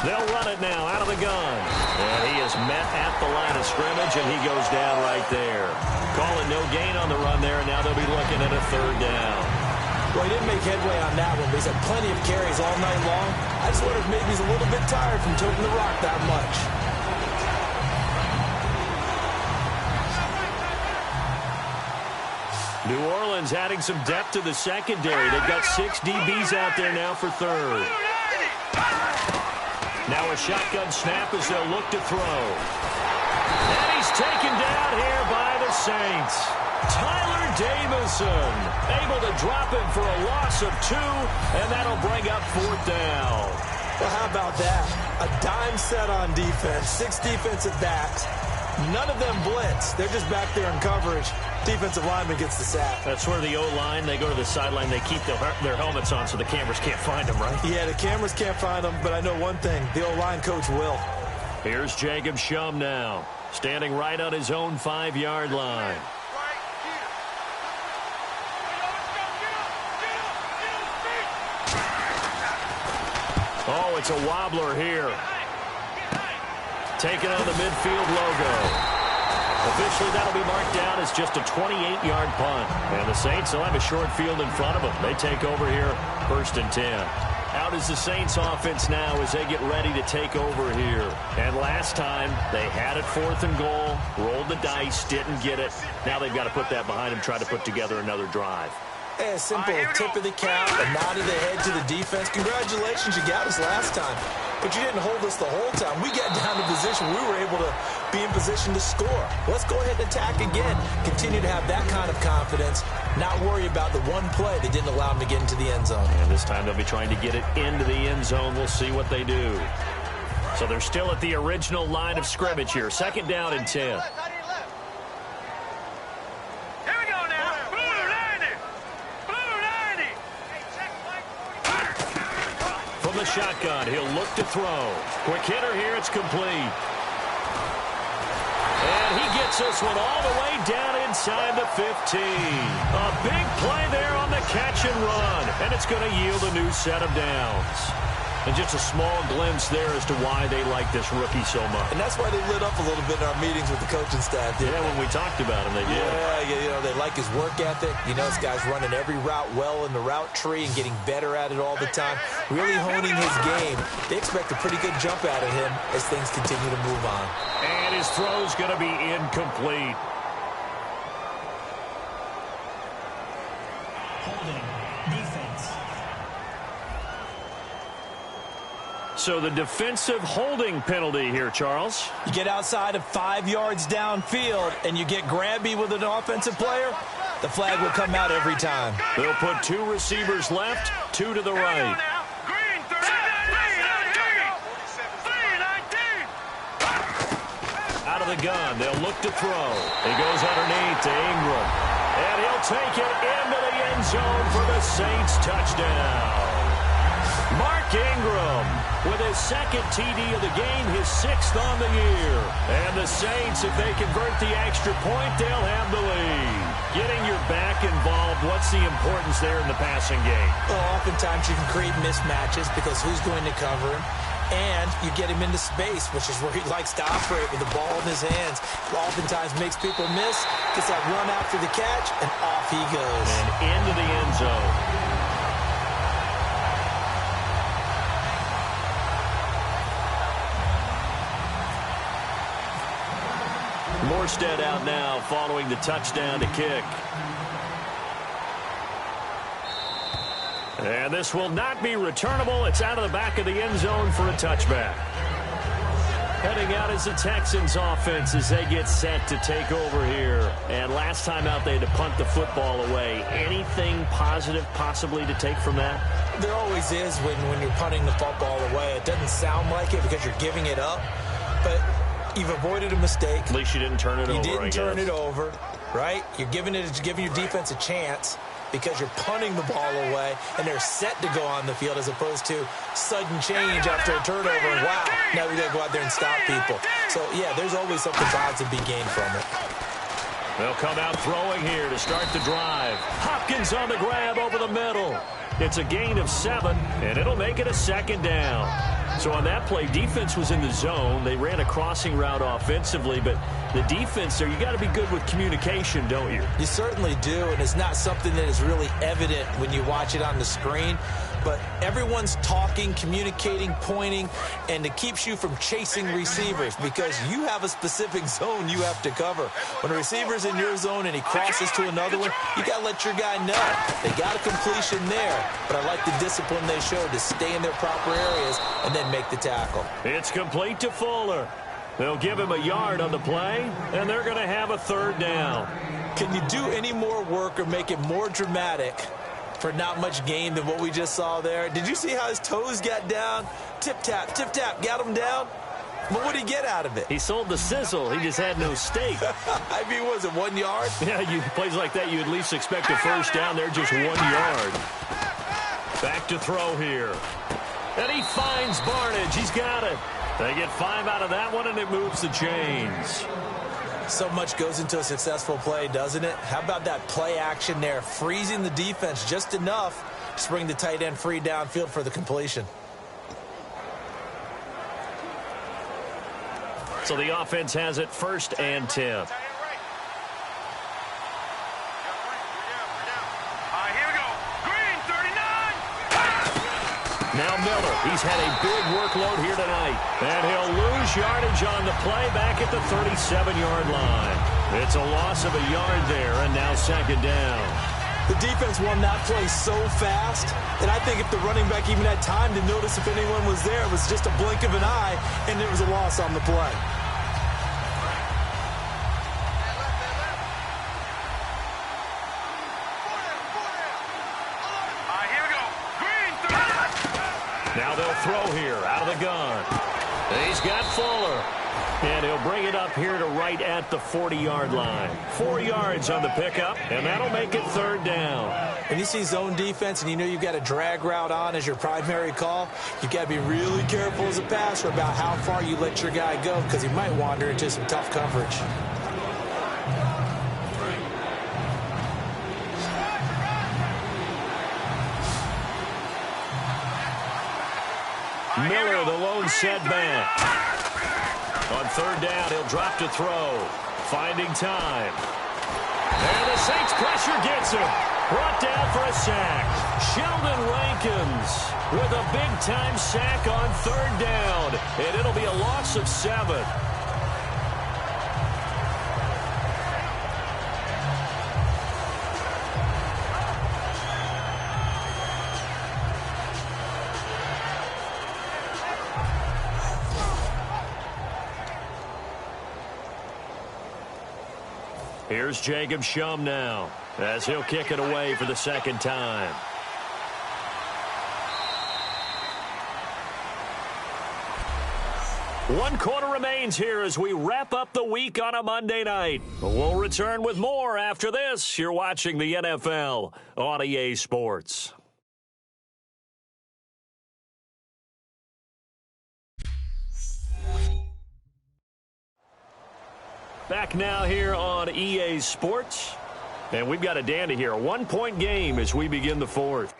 [SPEAKER 1] They'll run it now out of the gun. And he is met at the line of scrimmage, and he goes down right there. Calling no gain on the run there, and now they'll be looking at a third down.
[SPEAKER 2] Well, he didn't make headway on that one, but he's had plenty of carries all night long. I just wonder if maybe he's a little bit tired from toting the rock that much.
[SPEAKER 1] New Orleans adding some depth to the secondary. They've got 6 DBs out there now for third. Now a shotgun snap as they'll look to throw. And he's taken down here by the Saints. Tyler Davison able to drop him for a loss of 2, and that'll bring up fourth down.
[SPEAKER 2] Well, how about that? A dime set on defense, 6 defensive backs. None of them blitz. They're just back there in coverage. Defensive lineman gets the sack.
[SPEAKER 1] That's where the O-line, they go to the sideline, they keep their helmets on so the cameras can't find them, right?
[SPEAKER 2] Yeah, the cameras can't find them, but I know one thing. The O-line coach will.
[SPEAKER 1] Here's Jacob Shum now, standing right on his own 5-yard line. Oh, it's a wobbler here. Taking on the midfield logo. Officially, that'll be marked down as just a 28-yard punt. And the Saints will have a short field in front of them. They take over here, 1st and 10. Out is the Saints offense now as they get ready to take over here. And last time, they had it 4th and goal, rolled the dice, didn't get it. Now they've got to put that behind them, try to put together another drive.
[SPEAKER 2] Hey, a simple tip of the cap, a nod of the head to the defense. Congratulations, you got us last time. But you didn't hold us the whole time. We got down to position. We were able to be in position to score. Let's go ahead and attack again. Continue to have that kind of confidence. Not worry about the one play that didn't allow them to get into the end zone.
[SPEAKER 1] And this time they'll be trying to get it into the end zone. We'll see what they do. So they're still at the original line of scrimmage here. 2nd down and 10. The shotgun. He'll look to throw. Quick hitter here. It's complete. And he gets this one all the way down inside the 15. A big play there on the catch and run. And it's going to yield a new set of downs. And just a small glimpse there as to why they like this rookie so much.
[SPEAKER 2] And that's why they lit up a little bit in our meetings with the coaching staff.
[SPEAKER 1] Yeah, when we talked about him, they did.
[SPEAKER 2] Yeah, you know, they like his work ethic. You know, this guy's running every route well in the route tree and getting better at it all the time. Really honing his game. They expect a pretty good jump out of him as things continue to move on.
[SPEAKER 1] And his throw's going to be incomplete.
[SPEAKER 4] Holding. Defense.
[SPEAKER 1] So the defensive holding penalty here, Charles.
[SPEAKER 2] You get outside of 5 yards downfield and you get grabby with an offensive player, the flag will come out every time.
[SPEAKER 1] They'll put 2 receivers left, 2 to the right. Out of the gun, they'll look to throw. He goes underneath to Ingram. And he'll take it into the end zone for the Saints touchdown. Mark Ingram with his 2nd TD of the game, his 6th on the year. And the Saints, if they convert the extra point, they'll have the lead. Getting your back involved, what's the importance there in the passing game?
[SPEAKER 2] Well, oftentimes you can create mismatches because who's going to cover him? And you get him into space, which is where he likes to operate with the ball in his hands. Oftentimes makes people miss, gets that run after the catch, and off he goes.
[SPEAKER 1] And into the end zone. Morstead out now following the touchdown to kick. And this will not be returnable. It's out of the back of the end zone for a touchback. Heading out is the Texans offense as they get set to take over here. And last time out, they had to punt the football away. Anything positive possibly to take from that?
[SPEAKER 2] There always is when you're punting the football away. It doesn't sound like it because you're giving it up, but you've avoided a mistake.
[SPEAKER 1] At least you didn't turn it over,
[SPEAKER 2] You didn't turn it over, right? You're giving your defense a chance because you're punting the ball away, and they're set to go on the field as opposed to sudden change after a turnover, and wow, now we got to go out there and stop people. So, yeah, there's always something positive to be gained from it.
[SPEAKER 1] They'll come out throwing here to start the drive. Hopkins on the grab over the middle. It's a gain of 7, and it'll make it a second down. So on that play, defense was in the zone. They ran a crossing route offensively, but the defense there, you got to be good with communication, don't you?
[SPEAKER 2] You certainly do, and it's not something that is really evident when you watch it on the screen. But everyone's talking, communicating, pointing, and it keeps you from chasing receivers because you have a specific zone you have to cover. When a receiver's in your zone and he crosses to another one, you got to let your guy know. They got a completion there, but I like the discipline they showed to stay in their proper areas and then make the tackle.
[SPEAKER 1] It's complete to Fuller. They'll give him a yard on the play, and they're going to have a third down.
[SPEAKER 2] Can you do any more work or make it more dramatic for not much gain than what we just saw there? Did you see how his toes got down? Tip-tap, got him down. But what did he get out of it?
[SPEAKER 1] He sold the sizzle. He just had no steak.
[SPEAKER 2] I mean, was it 1 yard?
[SPEAKER 1] Yeah, plays like that, you at least expect a first down. They're just 1 yard. Back to throw here. And he finds Barnage. He's got it. They get 5 out of that one, and it moves the chains.
[SPEAKER 2] So much goes into a successful play, doesn't it? How about that play action there, freezing the defense just enough to bring the tight end free downfield for the completion.
[SPEAKER 1] So the offense has it 1st and 10. Now Miller, he's had a big workload here tonight. And he'll lose yardage on the play back at the 37-yard line. It's a loss of a yard there, and now 2nd down.
[SPEAKER 2] The defense won that play so fast that I think if the running back even had time to notice if anyone was there, it was just a blink of an eye, and it was a loss on the play.
[SPEAKER 1] Now they'll throw here out of the gun. He's got Fuller. And he'll bring it up here to right at the 40-yard line. 4 yards on the pickup, and that'll make it 3rd down.
[SPEAKER 2] When you see zone defense and you know you've got a drag route on as your primary call, you've got to be really careful as a passer about how far you let your guy go because he might wander into some tough coverage.
[SPEAKER 1] Miller, the lone setback. On 3rd down, he'll drop to throw. Finding time. And the Saints pressure gets him. Brought down for a sack. Sheldon Rankins with a big-time sack on 3rd down. And it'll be a loss of 7. Here's Jacob Shum now as he'll kick it away for the 2nd time. One quarter remains here as we wrap up the week on a Monday night. We'll return with more after this. You're watching the NFL on EA Sports. Back now here on EA Sports. And we've got a dandy here. A 1-point game as we begin the 4th.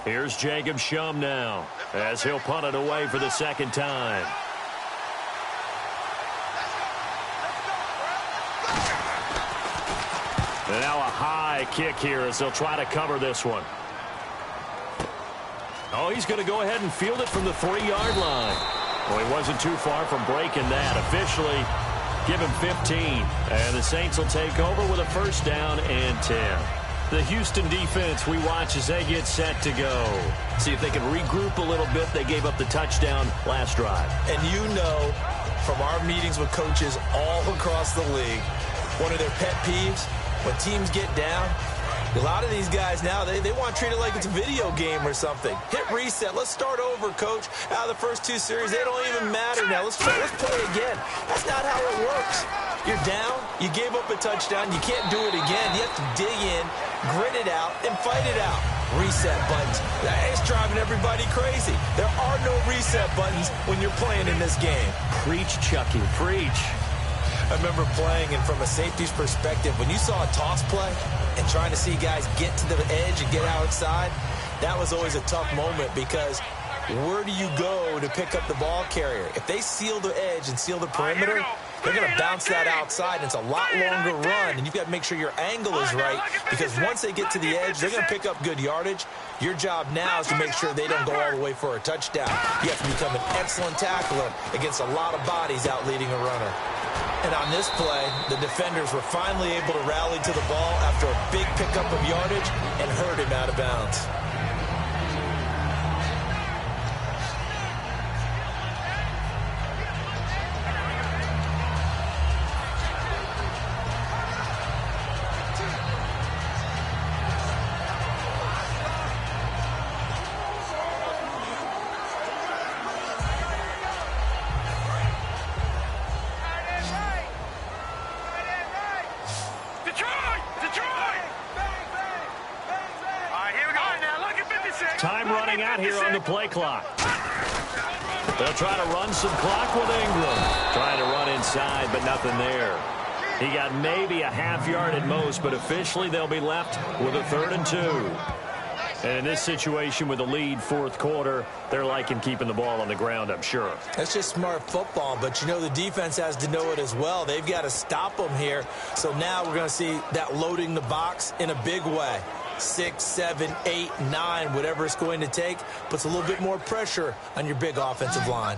[SPEAKER 1] Here's Jacob Shum now as he'll punt it away for the second time. And now a high kick here as they'll try to cover this one. Oh, he's going to go ahead and field it from the 3-yard line. Well, he wasn't too far from breaking that. Officially, give him 15. And the Saints will take over with a first down and 10. The Houston defense we watch as they get set to go. See if they can regroup a little bit. They gave up the touchdown last drive.
[SPEAKER 2] And you know from our meetings with coaches all across the league, one of their pet peeves, when teams get down, a lot of these guys now, they want to treat it like it's a video game or something. Hit reset. Let's start over, coach. Out of the first 2 series, they don't even matter now. Let's play again. That's not how it works. You're down. You gave up a touchdown. You can't do it again. You have to dig in, grit it out, and fight it out. Reset buttons. It's driving everybody crazy. There are no reset buttons when you're playing in this game.
[SPEAKER 1] Preach, Chucky. Preach.
[SPEAKER 2] I remember playing, and from a safety's perspective, when you saw a toss play and trying to see guys get to the edge and get outside, that was always a tough moment because where do you go to pick up the ball carrier? If they seal the edge and seal the perimeter, they're going to bounce that outside, and it's a lot longer run, and you've got to make sure your angle is right because once they get to the edge, they're going to pick up good yardage. Your job now is to make sure they don't go all the way for a touchdown. You have to become an excellent tackler against a lot of bodies out leading a runner. And on this play, the defenders were finally able to rally to the ball after a big pickup of yardage and hurt him out of bounds.
[SPEAKER 1] Time running out here on the play clock. They'll try to run some clock with Ingram. Trying to run inside, but nothing there. He got maybe a half yard at most, but officially they'll be left with a 3rd and 2. And in this situation with the lead 4th quarter, they're liking keeping the ball on the ground, I'm sure.
[SPEAKER 2] That's just smart football, but you know the defense has to know it as well. They've got to stop them here. So now we're going to see that loading the box in a big way. 6, 7, 8, 9, whatever it's going to take, puts a little bit more pressure on your big offensive line.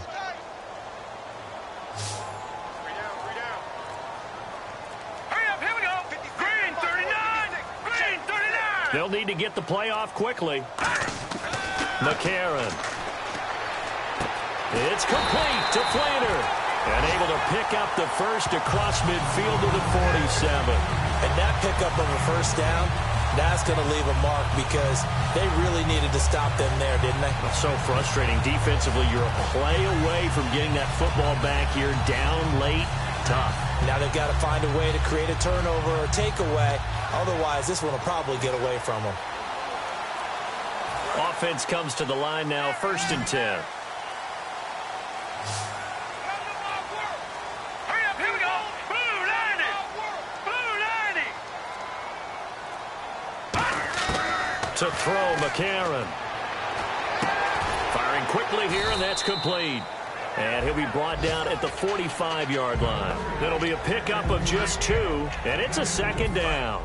[SPEAKER 3] Hurry up, here we go. Green 39. Green 39.
[SPEAKER 1] They'll need to get the play off quickly. McCarron. It's complete to Flater. And able to pick up the first across midfield to the 47.
[SPEAKER 2] And that pickup of a first down, that's going to leave a mark because they really needed to stop them there, didn't they?
[SPEAKER 1] So frustrating. Defensively, you're a play away from getting that football back here down late. Tough. Now
[SPEAKER 2] they've got to find a way to create a turnover or takeaway. Otherwise, this one will probably get away from them.
[SPEAKER 1] Offense comes to the line now, 1st and 10. To throw, McCarron. Firing quickly here, and that's complete. And he'll be brought down at the 45-yard line. That'll be a pickup of just 2, and it's a 2nd down.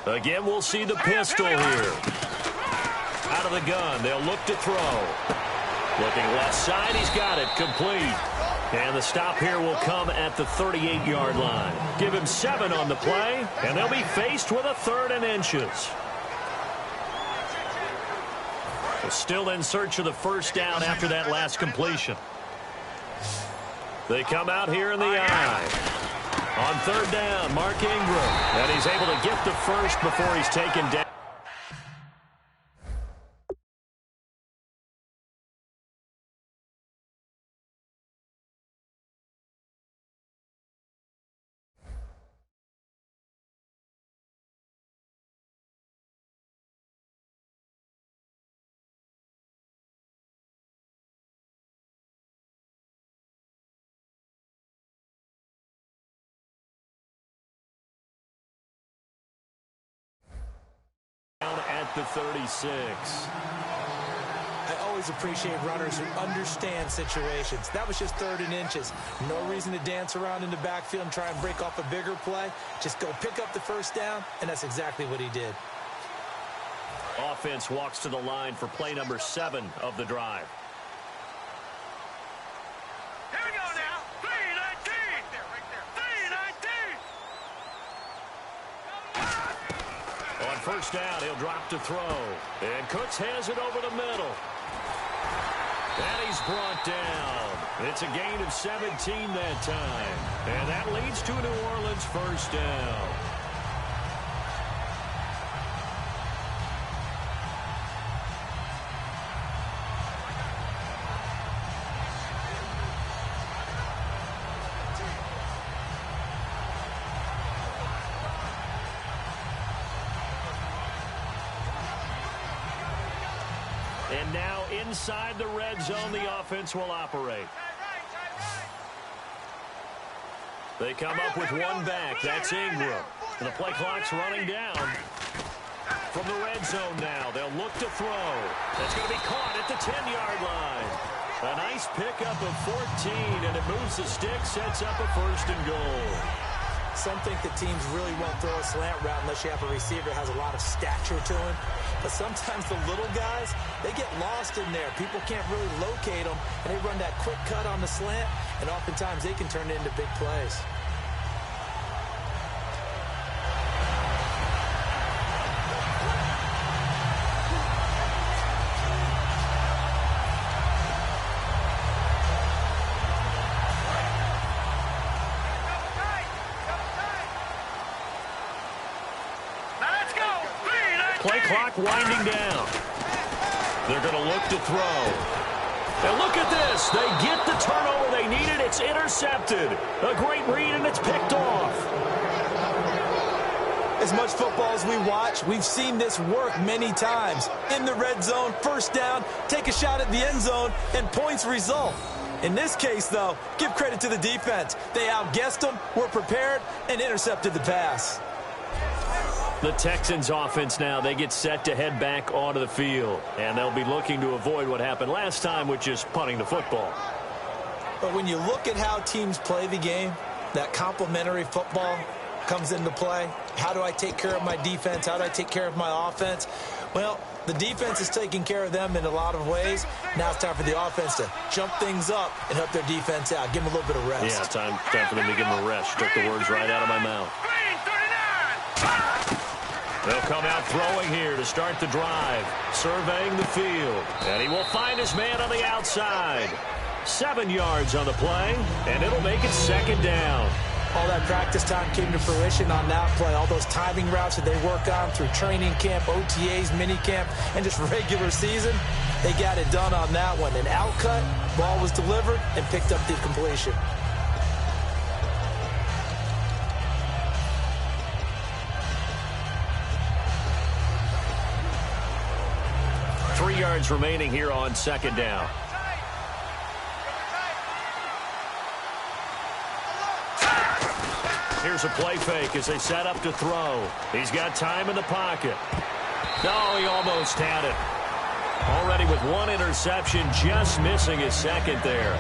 [SPEAKER 1] Again, we'll see the pistol here. Out of the gun, they'll look to throw. Looking left side, he's got it, complete. And the stop here will come at the 38-yard line. Give him 7 on the play, and they'll be faced with a 3rd and inches. Still in search of the first down after that last completion. They come out here in the I. On 3rd down, Mark Ingram. And he's able to get the first before he's taken down. the 36.
[SPEAKER 2] I always appreciate runners who understand situations. That was just 3rd and inches. No reason to dance around in the backfield and try and break off a bigger play. Just go pick up the first down, and that's exactly what he did.
[SPEAKER 1] Offense walks to the line for play number 7 of the drive.
[SPEAKER 3] Here we go now. 3-19. 3-19.
[SPEAKER 1] On first down, he'll drop to throw. And Cooks has it over the middle. And he's brought down. It's a gain of 17 that time. And that leads to a New Orleans first down. And now inside the red zone, the offense will operate. They come up with one back. That's Ingram. And the play clock's running down. From the red zone now, they'll look to throw. That's going to be caught at the 10-yard line. A nice pickup of 14, and it moves the stick, sets up a 1st and goal.
[SPEAKER 2] Some think that teams really won't throw a slant route unless you have a receiver that has a lot of stature to him. But sometimes the little guys, they get lost in there. People can't really locate them, and they run that quick cut on the slant, and oftentimes they can turn it into big plays.
[SPEAKER 1] Play clock winding down. They're going to look to throw. And look at this. They get the turnover they needed. It's intercepted. A great read, and it's picked off.
[SPEAKER 2] As much football as we watch, we've seen this work many times. In the red zone, first down, take a shot at the end zone, and points result. In this case, though, give credit to the defense. They outguessed them, were prepared, and intercepted the pass.
[SPEAKER 1] The Texans offense now, they get set to head back onto the field. And they'll be looking to avoid what happened last time, which is punting the football.
[SPEAKER 2] But when you look at how teams play the game, that complementary football comes into play. How do I take care of my defense? How do I take care of my offense? Well, the defense is taking care of them in a lot of ways. Now it's time for the offense to jump things up and help their defense out. Give them a little bit of rest.
[SPEAKER 1] Yeah, time for them to give them a rest. You took the words right out of my mouth. They'll come out throwing here to start the drive, surveying the field. And he will find his man on the outside. 7 yards on the play, and it'll make it 2nd down.
[SPEAKER 2] All that practice time came to fruition on that play. All those timing routes that they work on through training camp, OTAs, minicamp, and just regular season, they got it done on that one. An outcut, ball was delivered, and picked up the completion.
[SPEAKER 1] Three yards remaining here on 2nd down. Here's a play fake as they set up to throw. He's got time in the pocket. No, he almost had it. Already with one interception, just missing his 2nd there.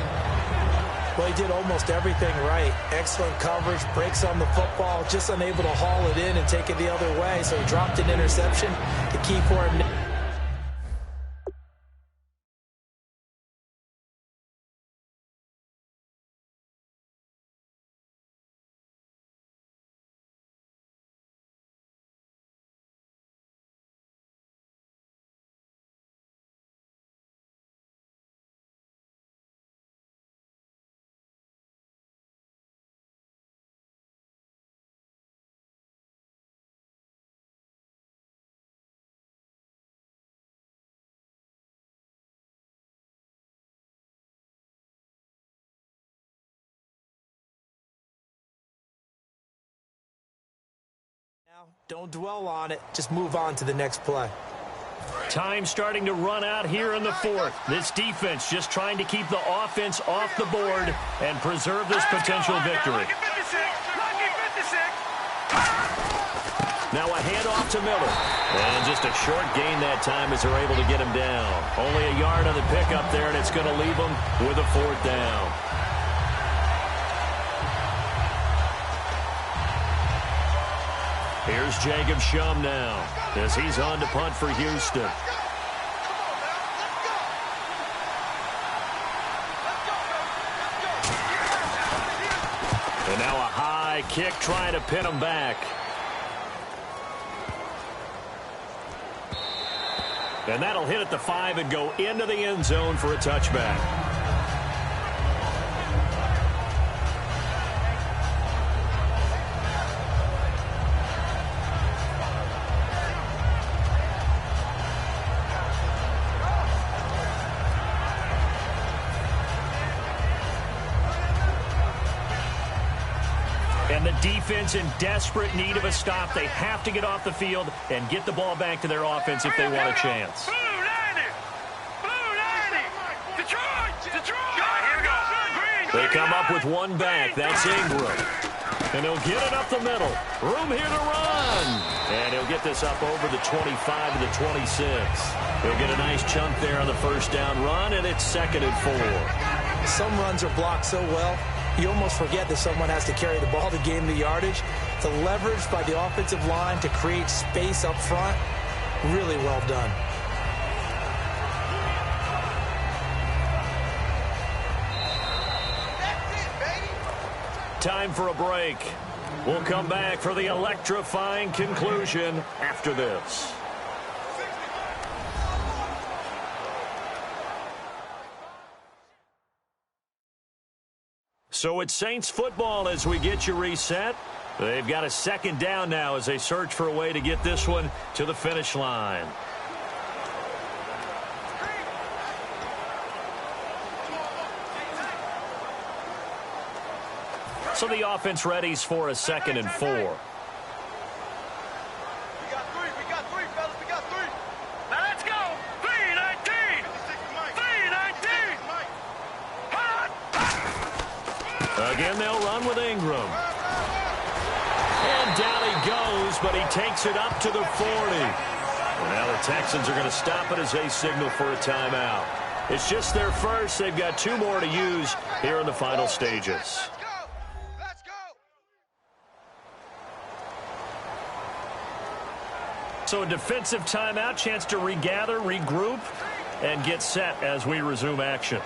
[SPEAKER 2] Well, he did almost everything right. Excellent coverage, breaks on the football, just unable to haul it in and take it the other way. So he dropped an interception. The key for him now. Don't dwell on it. Just move on to the next play.
[SPEAKER 1] Time starting to run out here in the 4th. This defense just trying to keep the offense off the board and preserve this potential victory.
[SPEAKER 3] Lucky 56.
[SPEAKER 1] Now Now a handoff to Miller. And just a short gain that time as they're able to get him down. Only a yard on the pickup there, and it's going to leave him with a 4th down. Here's Jacob Shum now as he's on to punt for Houston. And now a high kick trying to pin him back. And that'll hit at the 5 and go into the end zone for a touchback. And the defense in desperate need of a stop. They have to get off the field and get the ball back to their offense if they want a chance.
[SPEAKER 3] Blue 90! Blue 90! Detroit! Detroit! Here we go. Green,
[SPEAKER 1] They come up with one back. That's Ingram. And he'll get it up the middle. Room here to run. And he'll get this up over the 25 to the 26. He'll get a nice chunk there on the first down run, and it's 2nd and 4.
[SPEAKER 2] Some runs are blocked so well, you almost forget that someone has to carry the ball to gain the yardage. The leverage by the offensive line to create space up front, really well done.
[SPEAKER 1] Time for a break. We'll come back for the electrifying conclusion after this. So it's Saints football as we get you reset. They've got a 2nd down now as they search for a way to get this one to the finish line. So the offense readies for a 2nd and 4.
[SPEAKER 3] We got 3. We got 3, fellas. We got 3. Now let's go. 3-19. 3-19.
[SPEAKER 1] Again, they'll run with Ingram. And down he goes, but he takes it up to the 40. And now the Texans are going to stop it as they signal for a timeout. It's just their first. They've got 2 more to use here in the final stages.
[SPEAKER 3] Let's go.
[SPEAKER 1] So a defensive timeout, chance to regather, regroup, and get set as we resume action.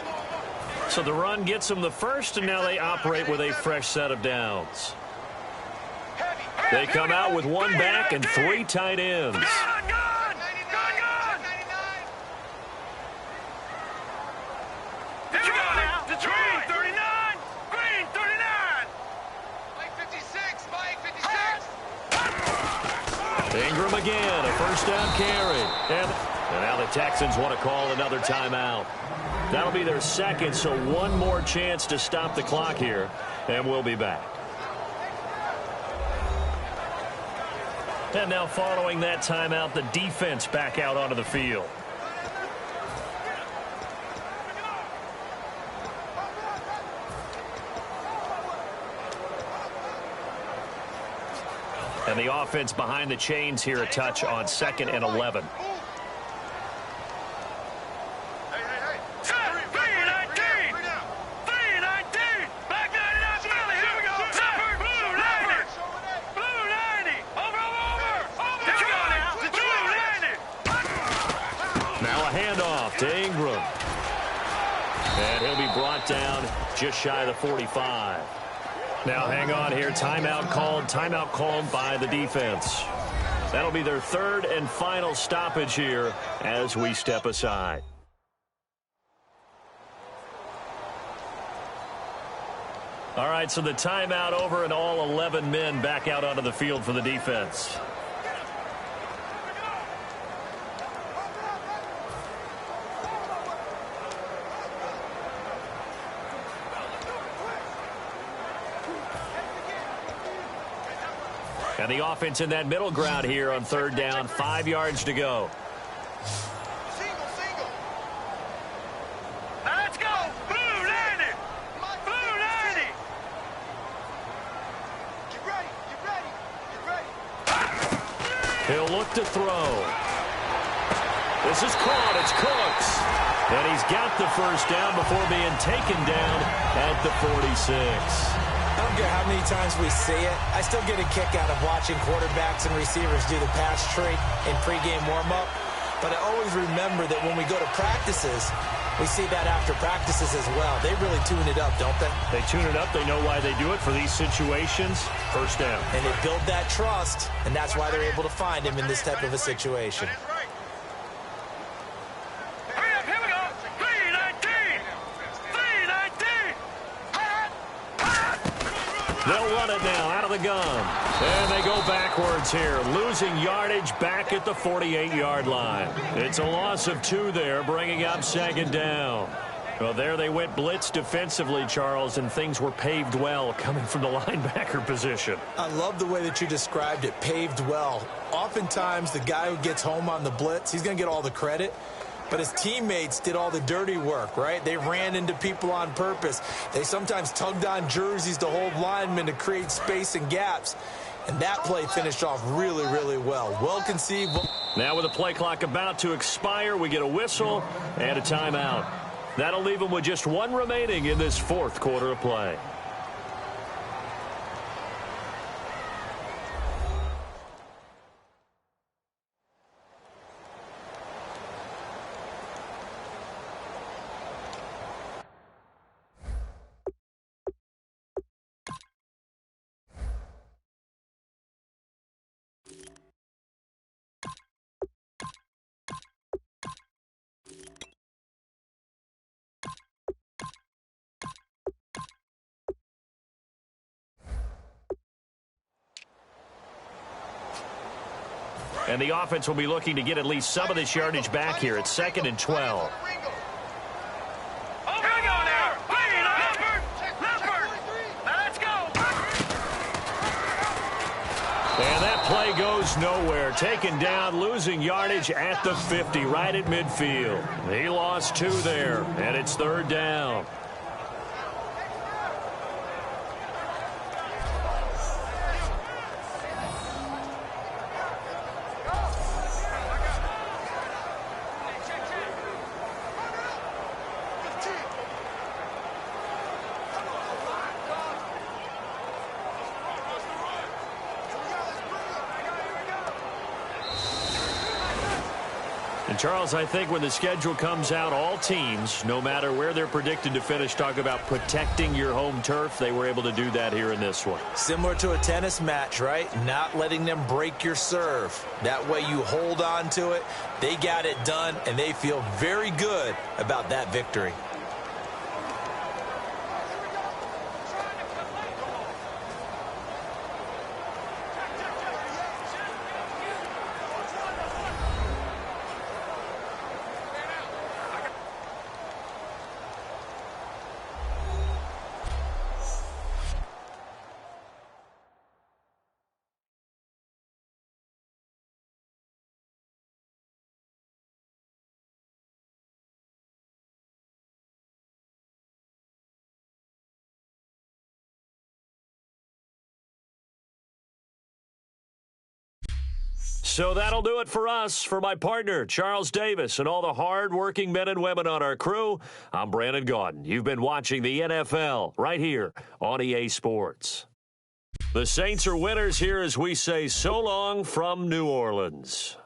[SPEAKER 1] So the run gets them the first, and now they operate with a fresh set of downs. They come out with 1 back and 3 tight ends.
[SPEAKER 3] Good. Detroit, 39. Green, 39. Mike 56. Mike 56.
[SPEAKER 1] Ingram again, a first down carry. And now the Texans want to call another timeout. That'll be their 2nd, so 1 more chance to stop the clock here, and we'll be back. And now following that timeout, the defense back out onto the field. And the offense behind the chains here a touch on 2nd and 11. To Ingram. And he'll be brought down just shy of the 45. Now hang on here. Timeout called by the defense. That'll be their 3rd and final stoppage here as we step aside. All right, so the timeout over and all 11 men back out onto the field for the defense. And the offense in that middle ground here on 3rd down, 5 yards to go.
[SPEAKER 3] Single. Now let's go. Blue 90. Blue 90. Get ready.
[SPEAKER 1] He'll look to throw. This is caught. It's Cooks. And he's got the first down before being taken down at the 46.
[SPEAKER 2] I don't care how many times we see it. I still get a kick out of watching quarterbacks and receivers do the pass trait in pregame warm-up. But I always remember that when we go to practices, we see that after practices as well. They really tune it up, don't they?
[SPEAKER 1] They tune it up. They know why they do it for these situations. First down.
[SPEAKER 2] And they build that trust, and that's why they're able to find him in this type of a situation.
[SPEAKER 1] They'll run it now out of the gun. And they go backwards here, losing yardage back at the 48-yard line. It's a loss of 2 there, bringing up second down. Well, there they went blitz defensively, Charles, and things were paved well coming from the linebacker position.
[SPEAKER 2] I love the way that you described it, paved well. Oftentimes, the guy who gets home on the blitz, he's going to get all the credit. But his teammates did all the dirty work, right? They ran into people on purpose. They sometimes tugged on jerseys to hold linemen to create space and gaps. And that play finished off really, really well. Well conceived.
[SPEAKER 1] Now with the play clock about to expire, we get a whistle and a timeout. That'll leave them with just 1 remaining in this 4th quarter of play. And the offense will be looking to get at least some of this yardage back here. It's 2nd and 12. And that play goes nowhere. Taken down, losing yardage at the 50, right at midfield. He lost 2 there, and it's 3rd down. And Charles, I think when the schedule comes out, all teams, no matter where they're predicted to finish, talk about protecting your home turf. They were able to do that here in this one.
[SPEAKER 2] Similar to a tennis match, right? Not letting them break your serve. That way you hold on to it. They got it done, and they feel very good about that victory.
[SPEAKER 1] So that'll do it for us. For my partner, Charles Davis, and all the hard-working men and women on our crew, I'm Brandon Gaudin. You've been watching the NFL right here on EA Sports. The Saints are winners here as we say so long from New Orleans.